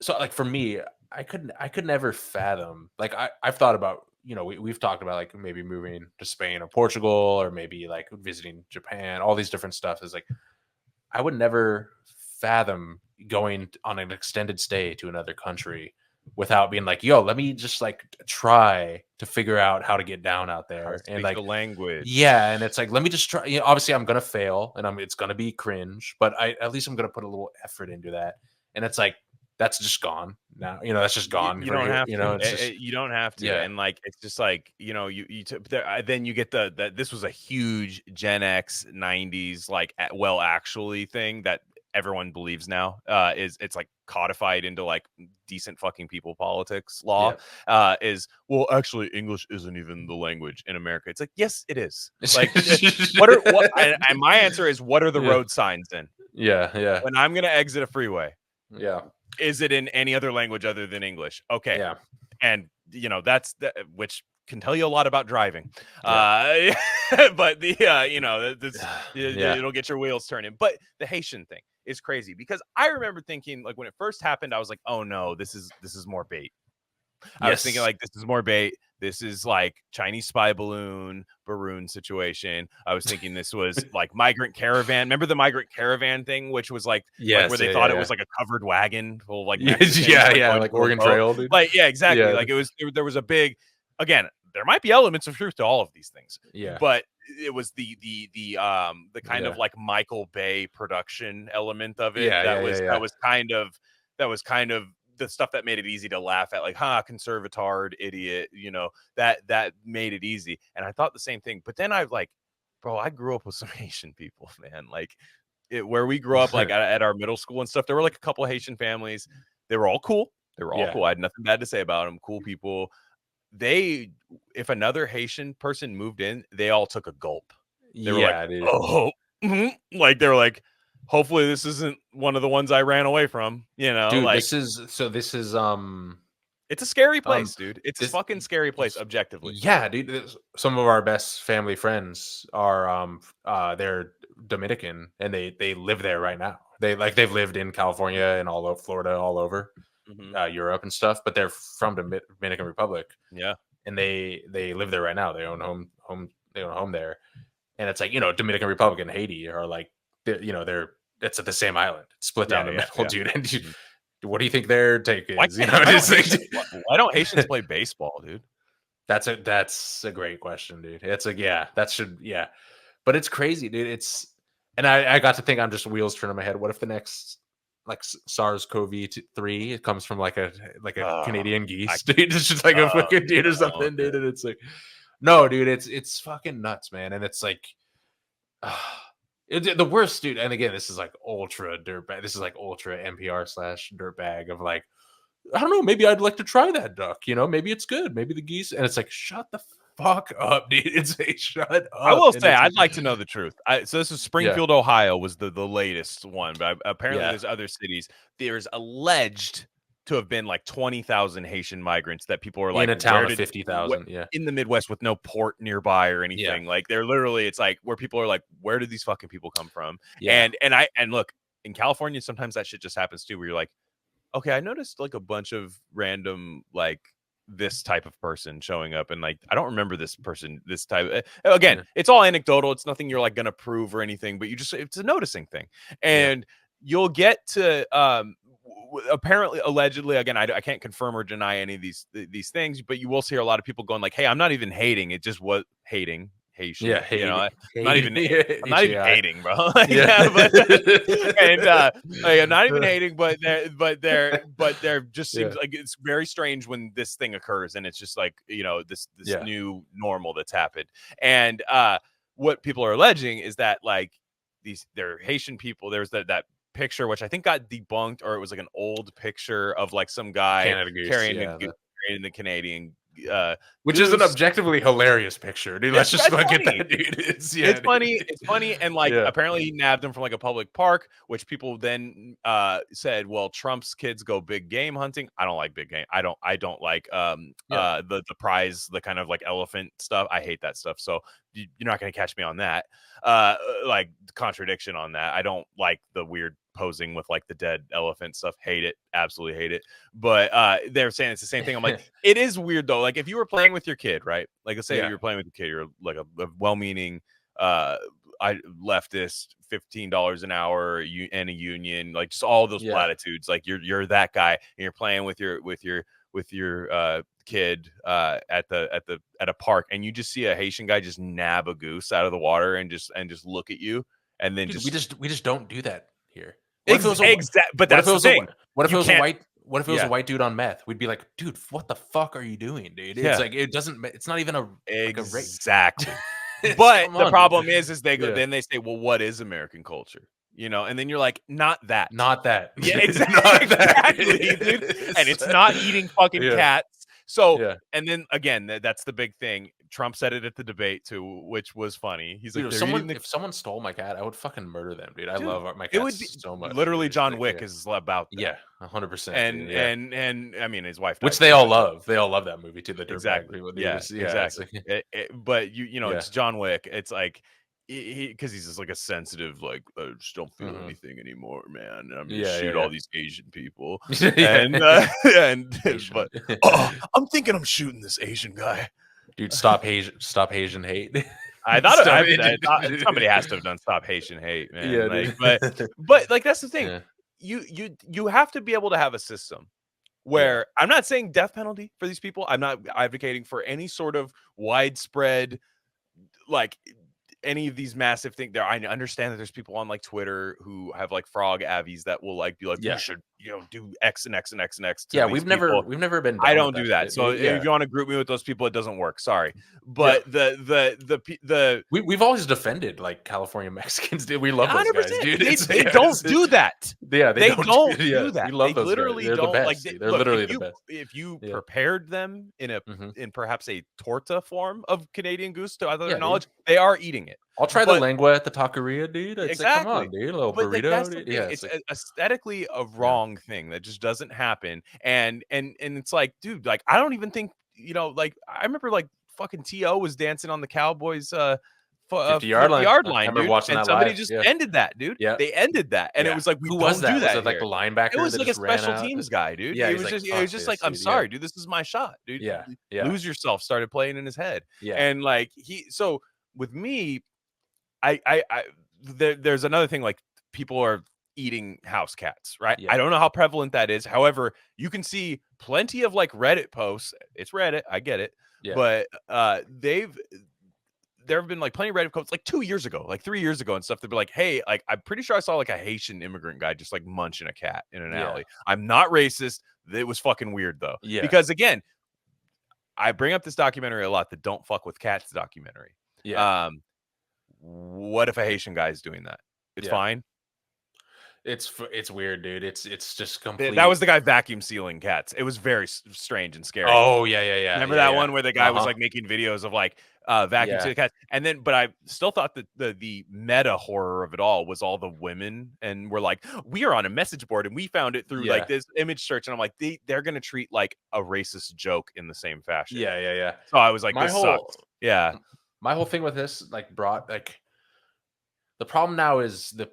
So like for me, I could never fathom, like I've thought about, we've talked about like maybe moving to Spain or Portugal, or maybe like visiting Japan, all these different stuff. Is like, I would never fathom going on an extended stay to another country without being like, yo, let me just like try to figure out how to get down out there and like the language. Yeah. And it's like, let me just try. Obviously I'm going to fail and it's going to be cringe, but at least I'm going to put a little effort into that. And it's like, that's just gone now. That's just gone. You don't have to. You don't have to. Yeah. And like, it's just like, then you get this was a huge Gen X 90s, like, actually thing that everyone believes now. It's like codified into like decent fucking people politics law. Actually English isn't even the language in America. It's like, yes, it is. Like, and my answer is, what are the road signs in? Yeah. When I'm going to exit a freeway. Yeah. Is it in any other language other than English? Okay. Yeah. And that's which can tell you a lot about driving. Yeah. But it'll get your wheels turning. But the Haitian thing is crazy, because I remember thinking, like, when it first happened, I was like, oh no, this is more bait. I was thinking like this is more bait. This is like Chinese spy balloon, Baroon situation. I was thinking this was like migrant caravan. Remember the migrant caravan thing, which was like where they thought it was like a covered wagon full of like Mexicans, like Oregon Trail, dude. Like exactly. Like it was there was a big, again, there might be elements of truth to all of these things. But it was the kind of like Michael Bay production element of it. That was kind of the stuff that made it easy to laugh at, like, conservatard idiot, that made it easy. And I thought the same thing. But then I grew up with some Haitian people, man. Like where we grew up, like at our middle school and stuff, there were like a couple of Haitian families. They were all cool. I had nothing bad to say about them. Cool people. If another Haitian person moved in, they all took a gulp. They were like, dude. Oh, like they were like, hopefully this isn't one of the ones I ran away from, Dude, like this is it's a scary place, dude. It's a fucking scary place, objectively. Yeah, dude. Some of our best family friends are they're Dominican and they live there right now. They've lived in California and all over Florida, all over Europe and stuff, but they're from Dominican Republic. Yeah. And they live there right now. They own they own a home there. And it's like, Dominican Republic and Haiti are like it's at the same island, split down the middle, dude. And what do you think their take is? Why don't Haitians play baseball, dude? That's a great question, dude. It's but it's crazy, dude. And I got to think, I'm just wheels turning in my head. What if the next like SARS-CoV-3 it comes from like a Canadian geese, dude? It's just like a fucking dude or something, dude. And it's like, no, dude, it's fucking nuts, man. And it's like, the worst, dude. And again, this is like ultra dirtbag. This is like ultra NPR / dirtbag of like, I don't know, maybe I'd like to try that duck. Maybe it's good. Maybe the geese. And it's like, shut the fuck up, dude. Shut up. I will say, I'd like to know the truth. So this is Springfield, Ohio was the latest one, but apparently there's other cities. There's alleged to have been like 20,000 Haitian migrants that people are like in a town of 50,000, in the Midwest with no port nearby or anything. Like they're literally, it's like where people are like, where did these fucking people come from? And look, in California, sometimes that shit just happens too, where you're like, okay, I noticed like a bunch of random like this type of person showing up, and like I don't remember this person, this type. Again, it's all anecdotal. It's nothing you're like gonna prove or anything, but it's a noticing thing, and you'll get to apparently, allegedly, again, I can't confirm or deny any of these things, but you will see a lot of people going like, hey, I'm not even hating, it just was hating Haitian. I'm not even hating, bro. I'm not even hating, but there just seems like it's very strange when this thing occurs, and it's just like, this new normal that's happened. And what people are alleging is that like they're Haitian people. There's that picture, which I think got debunked, or it was like an old picture of like some guy carrying the Canadian which is an objectively hilarious picture, dude. Let's just look at that, dude. It's funny, and like apparently he nabbed him from like a public park, which people then said, well, Trump's kids go big game hunting. I don't like big game. I don't like the prize, the kind of like elephant stuff. I hate that stuff. So you're not gonna catch me on that. Like contradiction on that. I don't like the weird posing with like the dead elephant stuff. Hate it, absolutely hate it. But they're saying it's the same thing. I'm like, it is weird though. Like if you were playing with your kid, right? Like let's say you're playing with your kid, you're like a well-meaning leftist, $15 an hour and a union, like just all those platitudes. Like you're that guy, and you're playing with your kid at a park, and you just see a Haitian guy just nab a goose out of the water and just look at you, and then we just don't do that here. But that's the thing. What if it was a white dude on meth? We'd be like, dude, what the fuck are you doing, dude? It's like it's not even a exactly. But the problem is they go, then they say, well, what is American culture? And then you're like, not that. Yeah, exactly, dude. And it's not eating fucking cats. So, and then again, that's the big thing. Trump said it at the debate too, which was funny. He's like, if someone stole my cat, I would fucking murder them, dude. I love my cats so much. Literally, John Wick is about that. Yeah, 100%. And I mean, his wife, which they all love. They all love that movie too. The exactly. Exactly. But it's John Wick. It's like because he's just like a sensitive, like, I just don't feel anything anymore, man. I'm gonna Yeah, shoot yeah, all yeah. these Asian people, Yeah. and Asian. but I'm thinking I'm shooting this Asian guy. Dude, stop Asian hate. I thought Stop I thought somebody has to have done Stop Haitian Hate, man. Yeah, like, dude. but like that's the thing. Yeah. You have to be able to have a system where I'm not saying death penalty for these people. I'm not advocating for any sort of widespread, like, any of these massive things. There, I understand that there's people on like Twitter who have like frog avies that will like be like, you should, do X and X and X and X. To We've never been. I don't do that. shit. So if you want to group me with those people, it doesn't work. Sorry, but we've always defended like California Mexicans. Dude, we love those guys, dude. They don't do that. Yeah, they don't do that. We love they those literally guys. They're don't. the best. Like They're literally the best. If you prepared them in perhaps a torta form of Canadian goose to other knowledge, they are eating it. I'll try the lengua at the taqueria, dude. It's like, come on, dude, a little burrito. Dude. It's aesthetically a wrong thing that just doesn't happen. And it's like, dude, like, I don't even think, like, I remember like fucking T.O. was dancing on the Cowboys 50-yard line. I remember dude. Watching and that somebody live. just ended that, dude. Yeah. They ended that. And it was like, who was that? Was it like the linebacker? It was that like a just ran special out? teams guy, dude. Yeah, it was just like, I'm sorry, dude. This is my shot, dude. Yeah. Lose yourself started playing in his head. Yeah. And like so with me, there's another thing, like, people are eating house cats, right? I don't know how prevalent that is. However, you can see plenty of like Reddit posts. It's Reddit, I get it. But there have been like plenty of Reddit posts like 2 years ago, like 3 years ago and stuff. They'd be like, hey, like, I'm pretty sure I saw like a Haitian immigrant guy just like munching a cat in an alley. I'm not racist. It was fucking weird though. Because again, I bring up this documentary a lot, the Don't Fuck with Cats documentary. What if a Haitian guy is doing that? It's fine. It's weird, dude. It's just complete. That was the guy vacuum sealing cats. It was very strange and scary. Oh yeah. Remember that one where the guy was like making videos of like vacuum sealing cats, and then but I still thought that the meta horror of it all was all the women, and we're like, we are on a message board and we found it through like this image search, and I'm like, they're gonna treat like a racist joke in the same fashion. Yeah. So I was like, this sucks. Yeah. My whole thing with this like brought like the problem now is the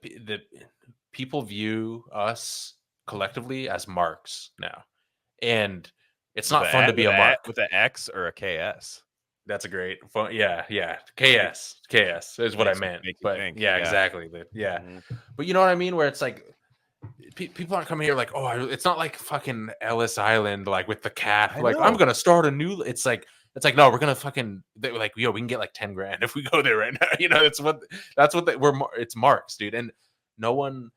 people view us collectively as marks now, and it's not fun to be a mark with an X or a KS. That's a great fun. Yeah. KS is what I meant. But exactly. But but you know what I mean? Where it's like people aren't coming here like, oh, it's not like fucking Ellis Island, like with the cat. Like, I'm gonna start a new. It's like no, we're gonna fucking like, yo, we can get like 10 grand if we go there right now. It's marks, dude, and no one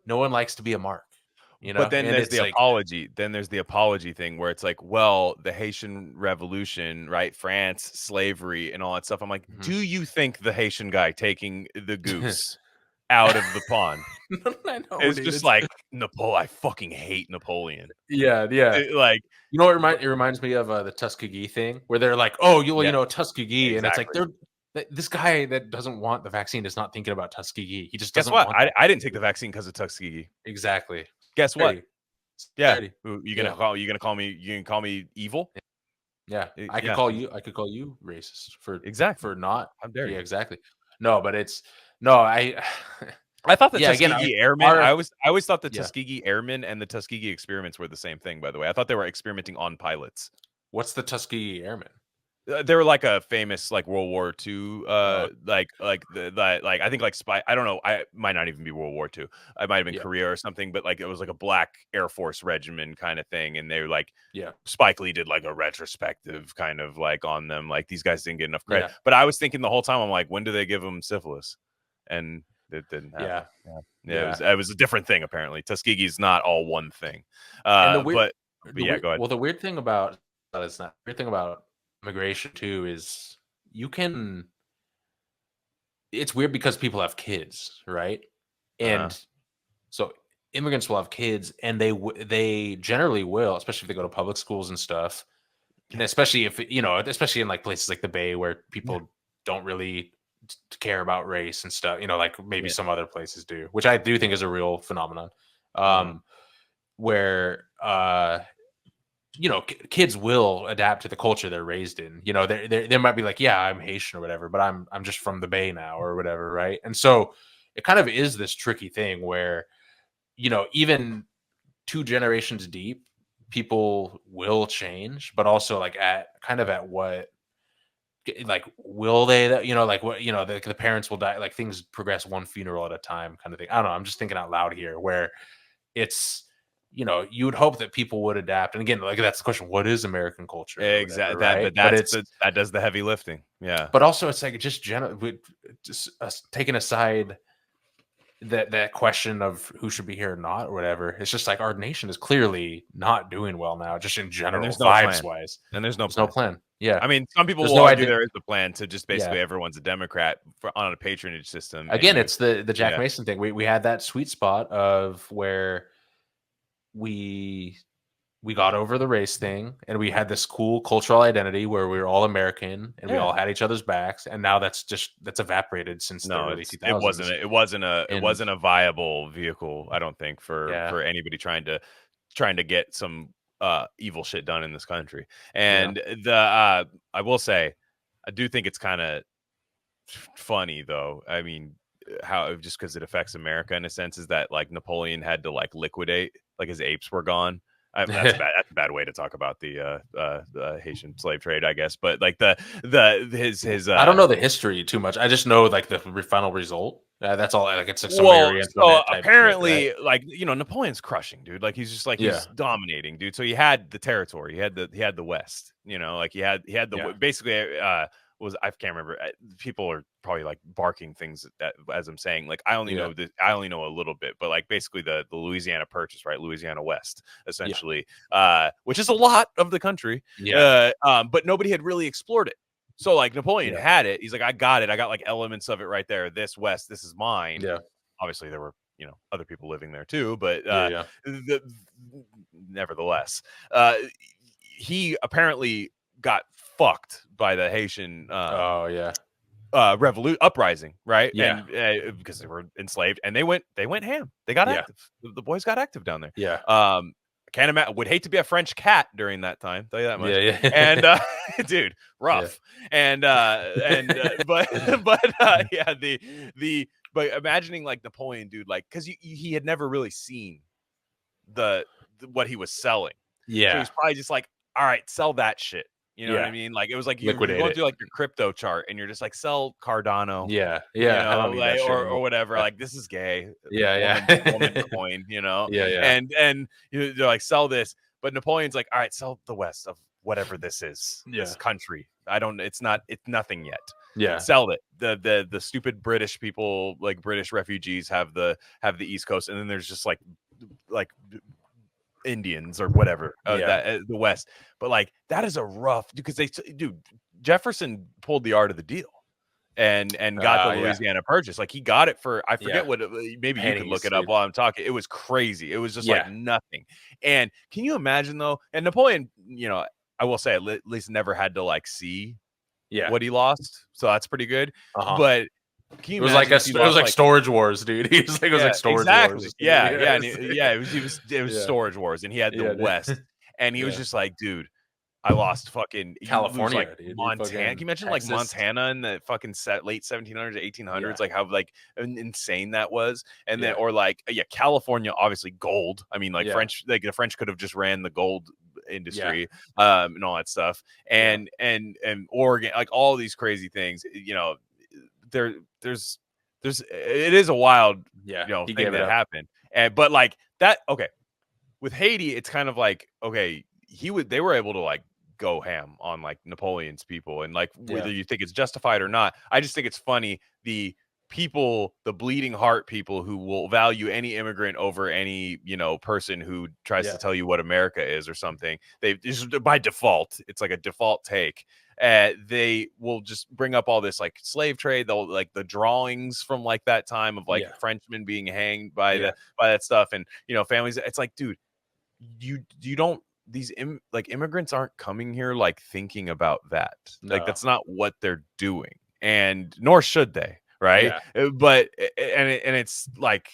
likes to be a mark. But then there's the apology. Then there's the apology thing where it's like, well, the Haitian Revolution, right? France, slavery, and all that stuff. I'm like, do you think the Haitian guy taking the goose out of the pond it's just like I fucking hate Napoleon. Yeah. Like, you know what it reminds me of the Tuskegee thing, where they're like, oh, you know, Tuskegee, and it's like this guy that doesn't want the vaccine is not thinking about Tuskegee. He just doesn't. Guess what? I didn't take the vaccine because of Tuskegee. Exactly. Guess what? Yeah. You gonna call me evil? Yeah. I could call you racist for not. How dare you? Yeah, exactly. No, but I thought the Tuskegee Airmen. I always thought the Tuskegee Airmen and the Tuskegee experiments were the same thing. By the way, I thought they were experimenting on pilots. What's the Tuskegee Airmen? They were like a famous like World War II, like I think like spy. I don't know. I might not even be World War II. I might have been Korea or something. But like it was like a black Air Force regiment kind of thing, and they were like, Spike Lee did like a retrospective kind of like on them. Like these guys didn't get enough credit. But I was thinking the whole time, I'm like, when do they give them syphilis? And it didn't happen. It was a different thing apparently. Tuskegee's not all one thing. Go ahead. Well, the weird thing about immigration too is it's weird because people have kids, right? And so immigrants will have kids, and they generally will, especially if they go to public schools and stuff, and especially if especially in like places like the Bay where people don't really care about race and stuff, like maybe some other places do, which I do think is a real phenomenon. Where you know, kids will adapt to the culture they're raised in. You know, they might be like, yeah, I'm Haitian or whatever, but I'm just from the Bay now or whatever, right? And so it kind of is this tricky thing where, you know, even 2 generations deep, people will change, but also like at what, like, will they, you know, like what, you know, the parents will die, like things progress one funeral at a time kind of thing. I don't know. I'm just thinking out loud here where it's, you know, you would hope that people would adapt. And again, like that's the question, what is American culture? Exactly. Right? But it's that does the heavy lifting. Yeah. But also it's like just just taking aside that question of who should be here or not or whatever. It's just like our nation is clearly not doing well now, just in general, vibes wise. And there's no plan. Yeah. I mean, some people will argue there is a plan to just basically everyone's a Democrat on a patronage system. Again, it's the Jack Mason thing. We had that sweet spot of where we got over the race thing and we had this cool cultural identity where we were all American and we all had each other's backs, and now that's evaporated since the early 2000s. It wasn't a viable vehicle, I don't think, for anybody trying to get some evil shit done in this country. And I will say, I do think it's kind of funny though. I mean, how just because it affects America in a sense is that like Napoleon had to like liquidate, like his apes were gone. That's a bad way to talk about the Haitian slave trade, I guess. But like his I don't know the history too much. I just know like the final result. That's all. Like it's like so apparently, right? Like, you know, Napoleon's crushing, dude. Like he's just like he's dominating, dude. So he had the territory. He had the West. You know, like he had the basically. I can't remember. People are probably like barking things as I'm saying. Like I only know a little bit, but like basically the Louisiana Purchase, right? Louisiana West, essentially, which is a lot of the country. But nobody had really explored it. So like Napoleon had it. He's like, I got it. I got like elements of it right there. This West, this is mine. Yeah. Obviously there were, you know, other people living there too, but nevertheless, he apparently got fucked by the Haitian uprising, right? Yeah. And because they were enslaved and they went ham. They got active. The boys got active down there. Yeah. I can't imagine. Would hate to be a French cat during that time. Tell you that much. Yeah. And dude, rough. Yeah. But imagining like Napoleon, dude, like because he had never really seen the what he was selling. Yeah. So he's probably just like, all right, sell that shit. You know what I mean? Like it was like you're going through like your crypto chart and you're just like sell Cardano. Yeah. You know, like, or whatever. Like this is gay. Woman coin, you know? And they're like, sell this. But Napoleon's like, all right, sell the West of whatever this is. This country. It's nothing yet. Yeah. Sell it. The stupid British people, like British refugees have the East Coast, and then there's just like Indians or whatever the West. But like that is a rough, because Jefferson pulled the art of the deal and got the Louisiana Purchase. Like he got it for, I forget what maybe you could look it up while I'm talking. It was crazy. It was just like nothing. And can you imagine though? And Napoleon, you know, I will say at least never had to like see what he lost, so that's pretty good. But it was like Storage Wars, dude. He was like, it was like Storage Wars. It was Storage Wars, and he had the West, and he was just like, dude, I lost fucking California, like dude, Montana. Can you imagine Texas? Like Montana in the fucking late 1700s, 1800s, like how like insane that was, and then or like California, obviously gold. I mean, like French, like the French could have just ran the gold industry, and all that stuff, and Oregon, like all these crazy things, you know. There's it is a wild thing that happened, but like that with Haiti it's kind of like they were able to like go ham on like Napoleon's people, and like whether you think it's justified or not, I just think it's funny the bleeding heart people who will value any immigrant over any person who tries to tell you what America is or something. They just by default, it's like a default take. They will just bring up all this like slave trade. They'll like the drawings from like that time of like Frenchmen being hanged by that stuff, and families. It's like, dude, you don't. These immigrants aren't coming here like thinking about that. No. Like that's not what they're doing, and nor should they, right? But and it's like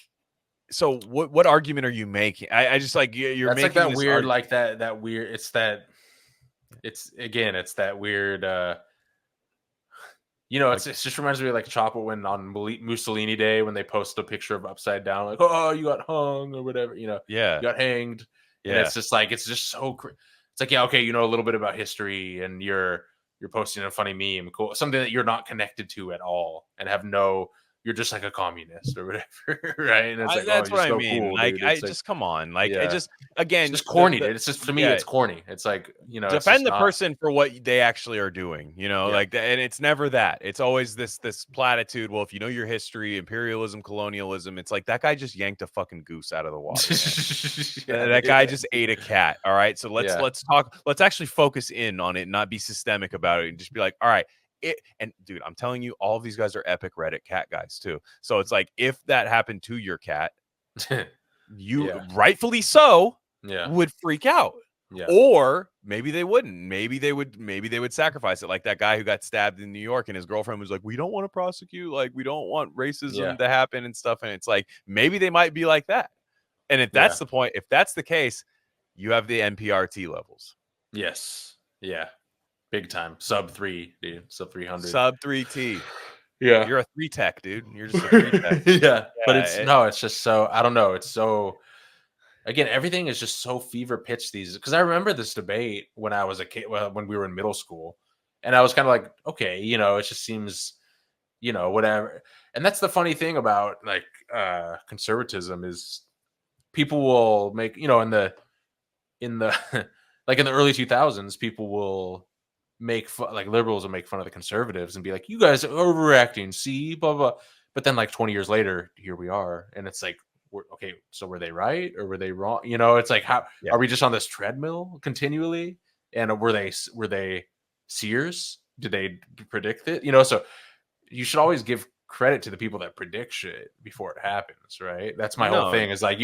So what argument are you making? I just like you're That's making like that this weird, like that weird. It's that weird. It just reminds me of like Chopper when on Mussolini Day when they post a picture of upside down, like, oh, you got hung or whatever, you got hanged, and it's just so. It's like, yeah, okay, you know a little bit about history, and you're posting a funny meme, cool, something that you're not connected to at all, and have no. You're just like a communist or whatever, right? And it's like, that's you're what I so mean. cool, Like, dude. I It's like, just come on. Like, yeah. it just again, it's just corny, dude. It's just to me, it's corny. It's like, it's defend the not... person for what they actually are doing. Like, and it's never that. It's always this platitude. Well, if you know your history, imperialism, colonialism, it's like that guy just yanked a fucking goose out of the water. That guy just ate a cat. All right, so let's talk. Let's actually focus in on it, and not be systemic about it, and just be like, all right. And dude, I'm telling you, all of these guys are epic Reddit cat guys too. So it's like, if that happened to your cat, you rightfully so would freak out. Or maybe they wouldn't. Maybe they would sacrifice it, like that guy who got stabbed in New York, and his girlfriend was like, we don't want to prosecute, like we don't want racism to happen and stuff. And it's like, maybe they might be like that. And if that's the point, if that's the case, you have the NPRT levels. Yes. Yeah. Big time. Sub 3, dude. Sub 300. Sub 3T. Yeah. You're a 3 tech, dude. You're just a 3 tech. Yeah. But it's just so, I don't know. It's so, again, everything is just so fever pitch because I remember this debate when I was a kid, when we were in middle school, and I was kind of like, okay, it just seems, whatever. And that's the funny thing about like conservatism is people will make, in the like in the early 2000s, people will make fun, like liberals will make fun of the conservatives and be like, you guys are overreacting, see, blah, blah. But then like 20 years later, here we are. And it's like, okay, so were they right or were they wrong? It's like, how are we just on this treadmill continually? And were they seers? Did they predict it? So you should always give credit to the people that predict shit before it happens, right? That's my whole thing, is like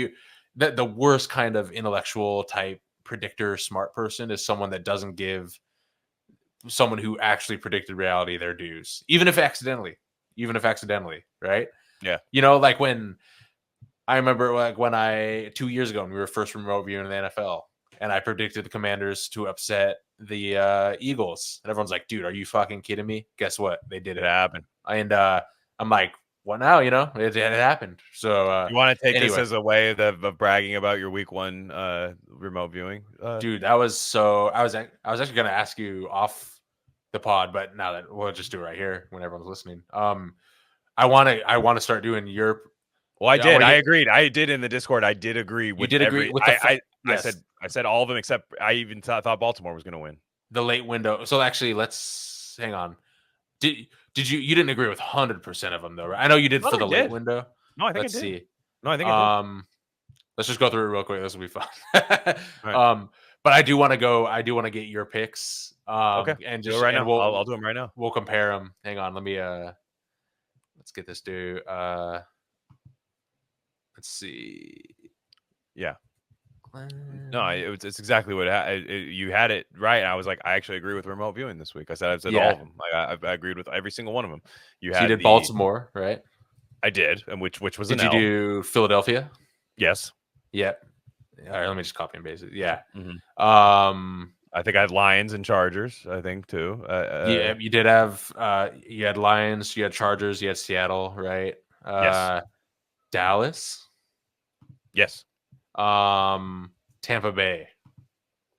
the worst kind of intellectual type predictor smart person is someone that doesn't give someone who actually predicted reality their dues, even if accidentally, right? Yeah. Like when I remember, like when 2 years ago when we were first remote viewing the NFL, and I predicted the Commanders to upset the Eagles, and everyone's like, dude, are you fucking kidding me? Guess what? They did it. It happened. And I'm like, what now? It happened. So you want to take this as a way of bragging about your week 1 remote viewing? Dude, that was so. I was actually going to ask you off the pod, but now that we'll just do it right here when everyone's listening. I want to start doing your. Well, I did. I agreed. I did in the Discord. I did agree with. You did agree with the. I said all of them except I even thought Baltimore was going to win the late window. So actually, let's hang on. Did you didn't agree with 100% of them though, right? I know you did for the late window. No, I think let's I did. See. No, I think I did. Let's just go through it real quick. This will be fun. Right. But I do want to go. I do want to get your picks. Okay, and just do it right now. I'll do them right now. We'll compare them. Hang on. Let me. Let's get this dude. Let's see. Yeah. No, it's exactly what you had it right. I was like, I actually agree with remote viewing this week. I said all of them. I agreed with every single one of them. You did Baltimore, right? I did, and which was did you do Philadelphia? Yes. Yeah. All right, let me just copy and paste it. Yeah. Mm-hmm. I think I had Lions and Chargers. I think too. Yeah, you did have. You had Lions. You had Chargers. You had Seattle, right? Yes. Dallas. Yes. Tampa Bay.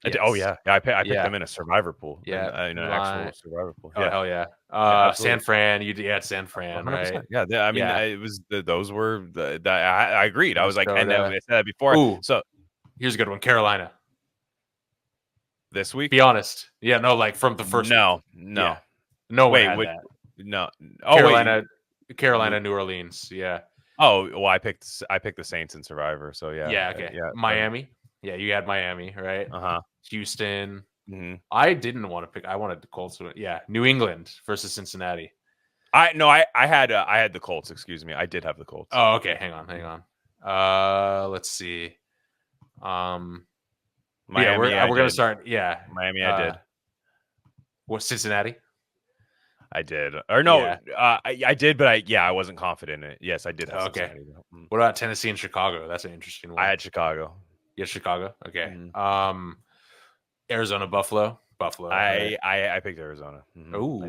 Yes. Oh yeah, I picked them in a survivor pool. Yeah, an actual survivor pool. Oh hell yeah. San Fran. You had San Fran, 100%. Right? Yeah. I mean, it was those were. I agreed. I was like, and I said that before. Ooh, so here's a good one. Carolina. This week? Be honest. Yeah, no, like from the first. No. Yeah. No way. No. Oh, Carolina, New Orleans. Yeah. Oh well, I picked the Saints and Survivor. So yeah. Yeah. Okay. Yeah. Miami. Yeah, you had Miami, right? Houston. Mm-hmm. I didn't want to pick. I wanted the Colts. Yeah, New England versus Cincinnati. I had the Colts. Excuse me. I did have the Colts. Oh, okay. Hang on. Let's see. Miami, we're gonna start. Yeah, Miami. I did. What, Cincinnati? I did. Or no, I did, but I wasn't confident in it. Yes, I did have Cincinnati. What about Tennessee and Chicago? That's an interesting one. I had Chicago. Yeah, Chicago. Okay. Arizona, Buffalo. I picked Arizona. Oh,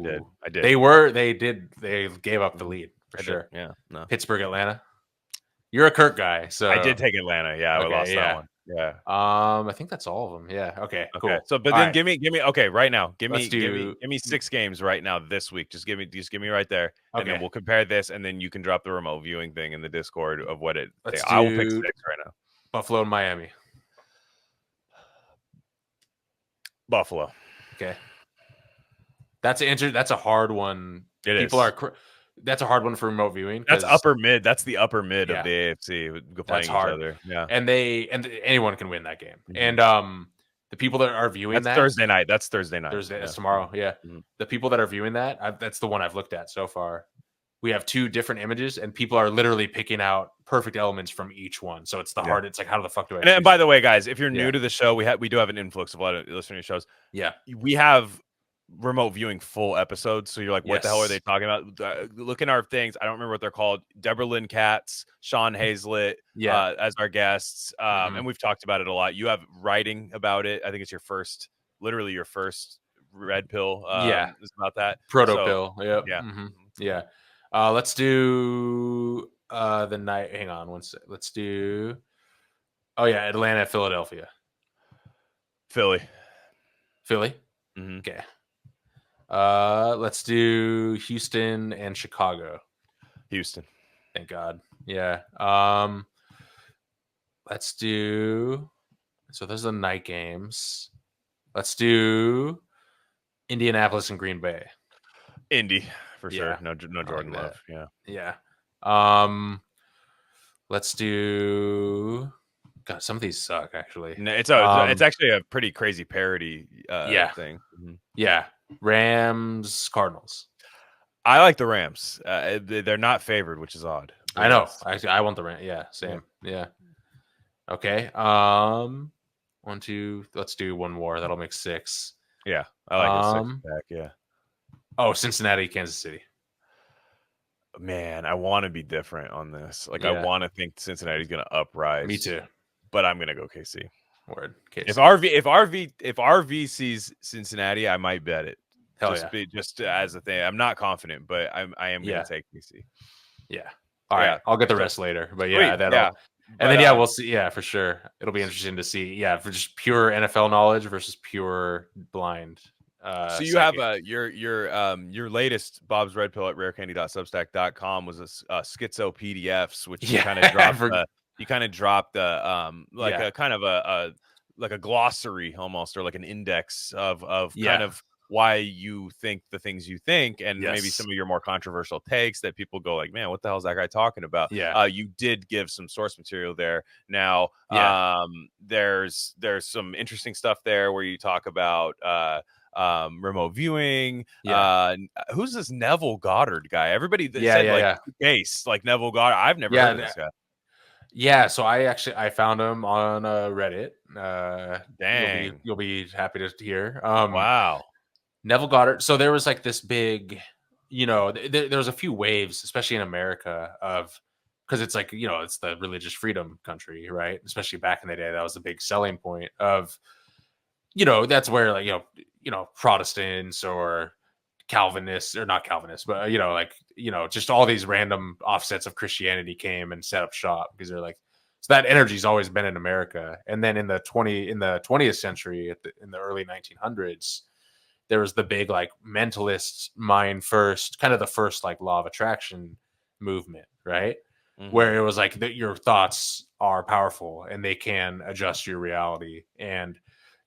I did. They gave up the lead for sure. Yeah. No. Pittsburgh, Atlanta. You're a Kirk guy, so I did take Atlanta. Yeah, I lost that one. Yeah. I think that's all of them. Yeah. Okay. Cool. So, but then give me. Okay, right now, give me 6 games right now this week. Just give me right there, and then we'll compare this, and then you can drop the remote viewing thing in the Discord of what it. I will pick 6 right now. Buffalo and Miami. Buffalo. Okay. That's a hard one. People are. That's a hard one for remote viewing. That's upper mid. That's the upper mid of the AFC. That's hard. Each other. Yeah, and anyone can win that game. And the people that are viewing that's Thursday night. That's Thursday night. That's tomorrow. Yeah, the people that are viewing that's the one I've looked at so far. We have 2 different images, and people are literally picking out perfect elements from each one. So it's hard. It's like, how the fuck do I? And by the way, guys, if you're new to the show, we do have an influx of a lot of listening shows. Yeah, we have remote viewing full episodes, so you're like, what the hell are they talking about? Look in our things. I don't remember what they're called. Deborah Lynn Katz, Sean Hazlett, as our guests, and we've talked about it a lot. You have writing about it. I think it's your first red pill. It's about that pill. Yeah. Let's do the night. Hang on one sec. Let's do. Oh yeah, Atlanta, Philadelphia, Philly. Okay. Let's do Houston and Chicago. Houston. Thank God. Yeah. Let's do. So those are the night games. Let's do Indianapolis and Green Bay. Indy for sure. No Jordan Love. Yeah. Let's do. God, some of these suck actually. No, it's actually a pretty crazy parody thing. Yeah. Rams, Cardinals. I like the Rams. They're not favored, which is odd. I know. I want the Rams. Yeah, same. Yeah. Okay. 1, 2. Let's do one more. That'll make 6. Yeah, I like 6 back. Yeah. Oh, Cincinnati, Kansas City. Man, I want to be different on this. Like, I want to think Cincinnati's going to uprise. Me too. But I'm going to go KC. Word. KC. If RV sees Cincinnati, I might bet it. Just as a thing. I'm not confident, but I am going to take KC. Yeah. All right. I'll get the rest later. But then we'll see. Yeah, for sure. It'll be interesting to see. Yeah, for just pure NFL knowledge versus pure blind. So you have your latest Bob's Red Pill at rarecandy.substack.com was a schizo PDFs, which you kind of dropped. You kind of dropped a kind of a glossary almost, or like an index of kind of why you think the things you think, and maybe some of your more controversial takes that people go like, man, what the hell is that guy talking about? You did give some source material there. Now there's some interesting stuff there where you talk about remote viewing. Who's this Neville Goddard guy? Everybody that said base like Neville Goddard. I've never heard of this guy. Yeah, so I found him on Reddit. Dang, you'll be happy to hear. Wow, Neville Goddard. So there was like this big, there was a few waves, especially in America, of because it's like it's the religious freedom country, right? Especially back in the day, that was the big selling point of, that's where like Protestants or Calvinists, or not Calvinists, but just all these random offsets of Christianity came and set up shop, because they're like, so that energy's always been in America. And then in the 20th century, in the early 1900s, there was the big like mentalist mind first, kind of the first like law of attraction movement, right? Mm-hmm. Where it was like that your thoughts are powerful and they can adjust your reality. And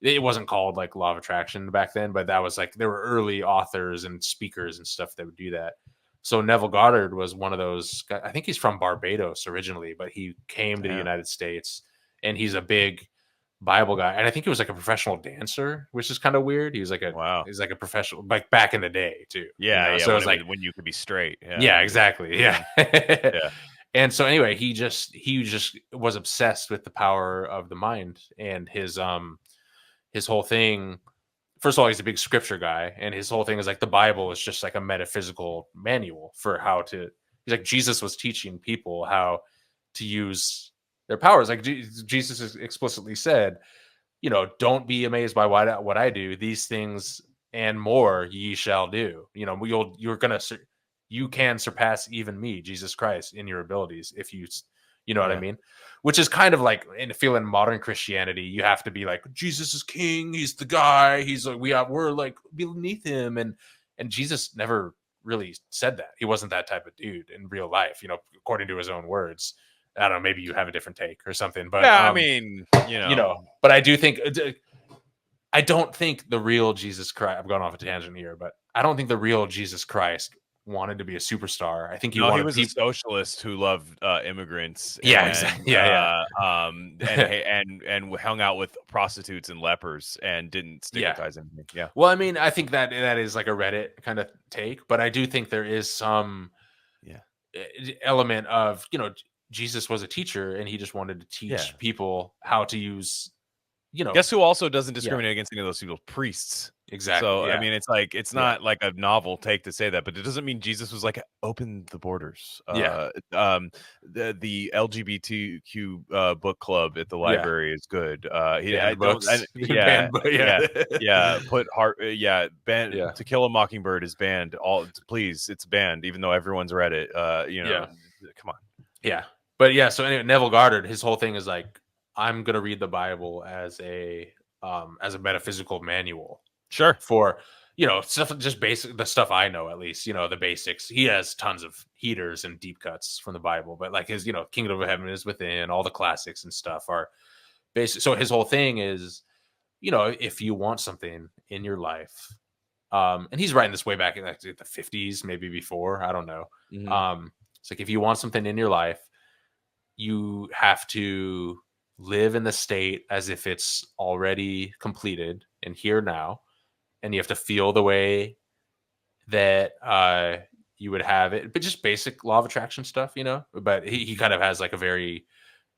it wasn't called like law of attraction back then, but that was like, there were early authors and speakers and stuff that would do that. So Neville Goddard was one of those. I think he's from Barbados originally, but he came to the United States, and he's a big Bible guy. And I think he was like a professional dancer, which is kind of weird. He was like he's like a professional, like back in the day too. Yeah. So it was like when you could be straight. Yeah, exactly. Yeah. And so anyway, he just was obsessed with the power of the mind, and his whole thing first of all, he's a big scripture guy, and his whole thing is like the Bible is just like a metaphysical manual for how to. He's like, Jesus was teaching people how to use their powers. Like Jesus explicitly said, don't be amazed by what I do. These things and more ye shall do. You can surpass even me, Jesus Christ, in your abilities if you know what I mean? Which is kind of like in modern Christianity, you have to be like, Jesus is king, he's the guy, he's like we're like beneath him, and Jesus never really said that. He wasn't that type of dude in real life, according to his own words. I don't know, maybe you have a different take or something, but I mean, but I do think I don't think the real Jesus Christ, I'm going off a tangent here, but I don't think the real Jesus Christ wanted to be a superstar. I think he was a socialist who loved immigrants. Yeah, exactly. And hung out with prostitutes and lepers and didn't stigmatize anything. Yeah. Well, I mean, I think that is like a Reddit kind of take, but I do think there is some element of Jesus was a teacher and he just wanted to teach people how to use. Guess who also doesn't discriminate against any of those people? Priests. Exactly. So I mean, it's like it's not like a novel take to say that, but it doesn't mean Jesus was like open the borders. The LGBTQ book club at the library is good. Put heart. To Kill a Mockingbird is banned. Please, it's banned, even though everyone's read it. Come on. Yeah, but so anyway, Neville Goddard, his whole thing is like, I'm gonna read the Bible as a metaphysical manual. Sure. For stuff, just basic, the stuff I know, at least, the basics. He has tons of heaters and deep cuts from the Bible, but like his, Kingdom of Heaven is within, all the classics and stuff are basic. So his whole thing is, if you want something in your life, and he's writing this way back in like the 50s, maybe before, I don't know. Mm-hmm. It's like, if you want something in your life, you have to live in the state as if it's already completed and here now. And you have to feel the way that you would have it, but just basic law of attraction stuff, but he kind of has like a very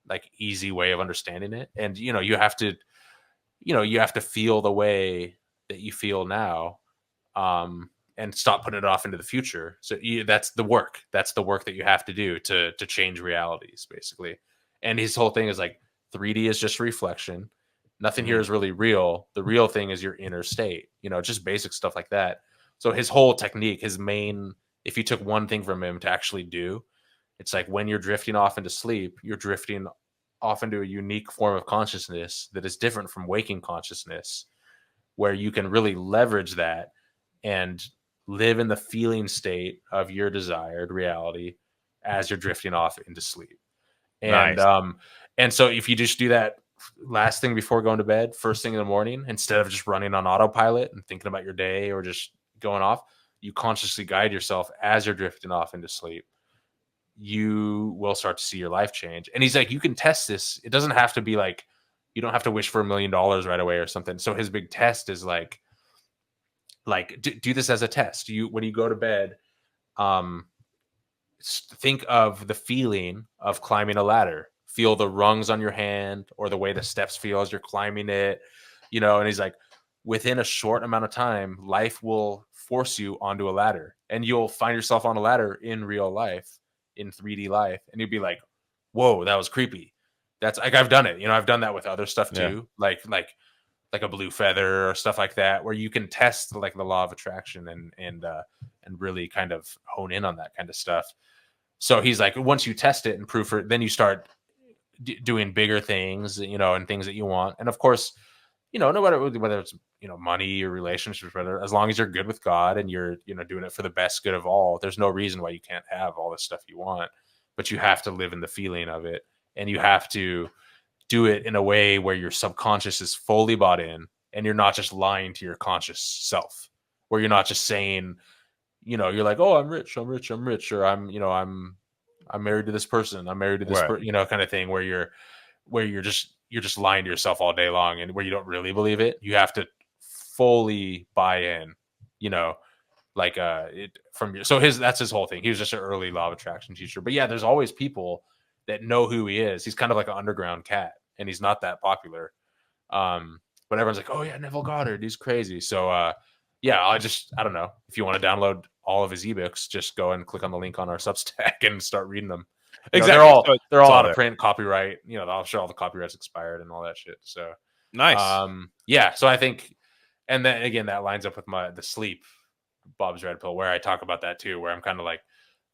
like easy way of understanding it. And, you have to feel the way that you feel now, and stop putting it off into the future. So that's the work that you have to do to change realities, basically. And his whole thing is like, 3D is just a reflection. Nothing here is really real. The real thing is your inner state, just basic stuff like that. So his whole technique, if you took one thing from him to actually do, it's like when you're drifting off into sleep, you're drifting off into a unique form of consciousness that is different from waking consciousness, where you can really leverage that and live in the feeling state of your desired reality as you're drifting off into sleep. And, and so if you just do that last thing before going to bed, first thing in the morning, instead of just running on autopilot and thinking about your day or just going off, you consciously guide yourself as you're drifting off into sleep. You will start to see your life change. And he's like, you can test this. It doesn't have to be like, you don't have to wish for $1 million right away or something. So his big test is like do this as a test. When you go to bed, think of the feeling of climbing a ladder. Feel the rungs on your hand or the way the steps feel as you're climbing it, and he's like, within a short amount of time, life will force you onto a ladder and you'll find yourself on a ladder in real life, in 3D life. And you'd be like, whoa, that was creepy. That's like, I've done it. I've done that with other stuff too. Like a blue feather or stuff like that, where you can test like the law of attraction and really kind of hone in on that kind of stuff. So he's like, once you test it and proof it, then you start doing bigger things, and things that you want. And of course, no matter whether it's, money or relationships, whether, as long as you're good with God and you're, doing it for the best good of all, there's no reason why you can't have all the stuff you want, but you have to live in the feeling of it. And you have to do it in a way where your subconscious is fully bought in and you're not just lying to your conscious self, where you're not just saying, you're like, oh, I'm rich, or I'm married to this person, I'm married to this, kind of thing, where you're just lying to yourself all day long, and where you don't really believe it. You have to fully buy in, that's his whole thing. He was just an early law of attraction teacher. But yeah, there's always people that know who he is. He's kind of like an underground cat, and he's not that popular. but everyone's like, oh yeah, Neville Goddard, he's crazy. So yeah, I don't know, if you want to download all of his ebooks, just go and click on the link on our Substack and start reading them. Exactly. They're all out of print, copyright. I'll show all the copyrights expired and all that shit. So nice. Yeah. So I think, and then again, that lines up with the sleep Bob's Red Pill, where I talk about that too, where I'm kind of like,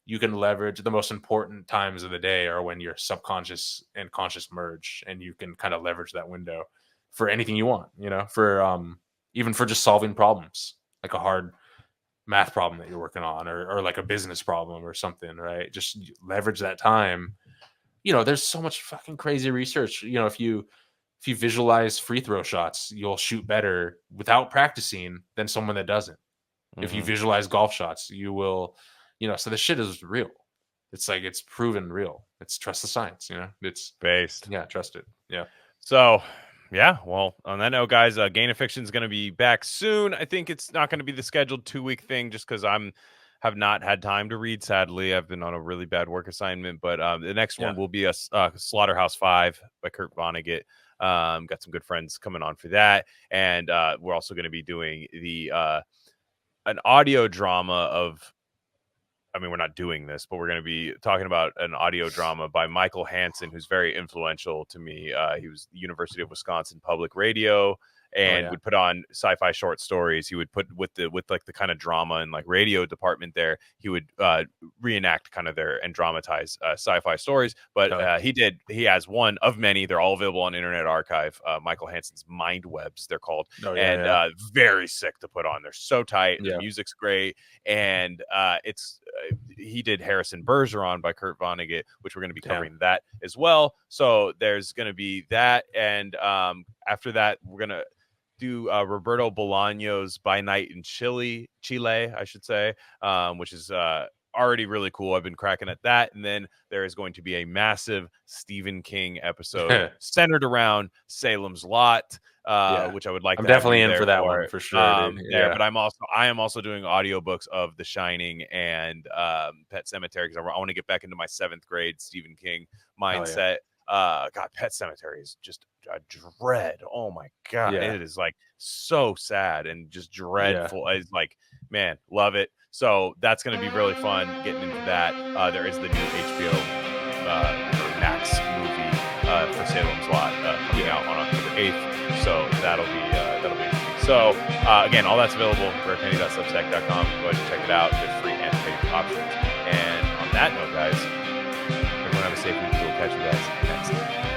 you can leverage the most important times of the day are when your subconscious and conscious merge, and you can kind of leverage that window for anything you want, for even for just solving problems, like a hard math problem that you're working on, or like a business problem or something, right? Just leverage that time. There's so much fucking crazy research. If you visualize free throw shots, you'll shoot better without practicing than someone that doesn't. If you visualize golf shots, you will, so the shit is real. It's like, it's proven real. It's trust the science, it's based. Yeah. Trust it. Yeah. So yeah, well, on that note, guys, Gain of Fiction is going to be back soon. I think it's not going to be the scheduled 2-week thing, just because have not had time to read. Sadly, I've been on a really bad work assignment. But the next one will be a Slaughterhouse 5 by Kurt Vonnegut. Got some good friends coming on for that, and we're also going to be doing an audio drama of. I mean, we're not doing this, but we're going to be talking about an audio drama by Michael Hansen, who's very influential to me. He was the University of Wisconsin Public Radio, and would put on sci-fi short stories. He would put with like the kind of drama and like radio department there. He would reenact kind of and dramatize sci-fi stories. But he has one of many. They're all available on Internet Archive. Michael Hansen's Mind Webs, they're called, very sick to put on. They're so tight. The music's great, and he did Harrison Bergeron by Kurt Vonnegut, which we're going to be covering that as well. So there's going to be that, and after that, we're going to do Roberto Bolaño's By Night in Chile, I should say, which is already really cool. I've been cracking at that. And then there is going to be a massive Stephen King episode centered around Salem's Lot, which I would like. I'm definitely in for that one for sure. But I am also doing audiobooks of The Shining and Pet Sematary, because I want to get back into my 7th grade Stephen King mindset. God, Pet Sematary is just a dread. Oh my God, it is like so sad and just dreadful. It's like, man, love it. So that's going to be really fun getting into that. There is the new HBO Max movie for Salem's Lot coming out on October 8th. So that'll be interesting. So again, all that's available at rarecandy.substack.com. Go ahead and check it out. There's free and paid options. And on that note, guys, everyone have a safe week. We'll catch you guys next time.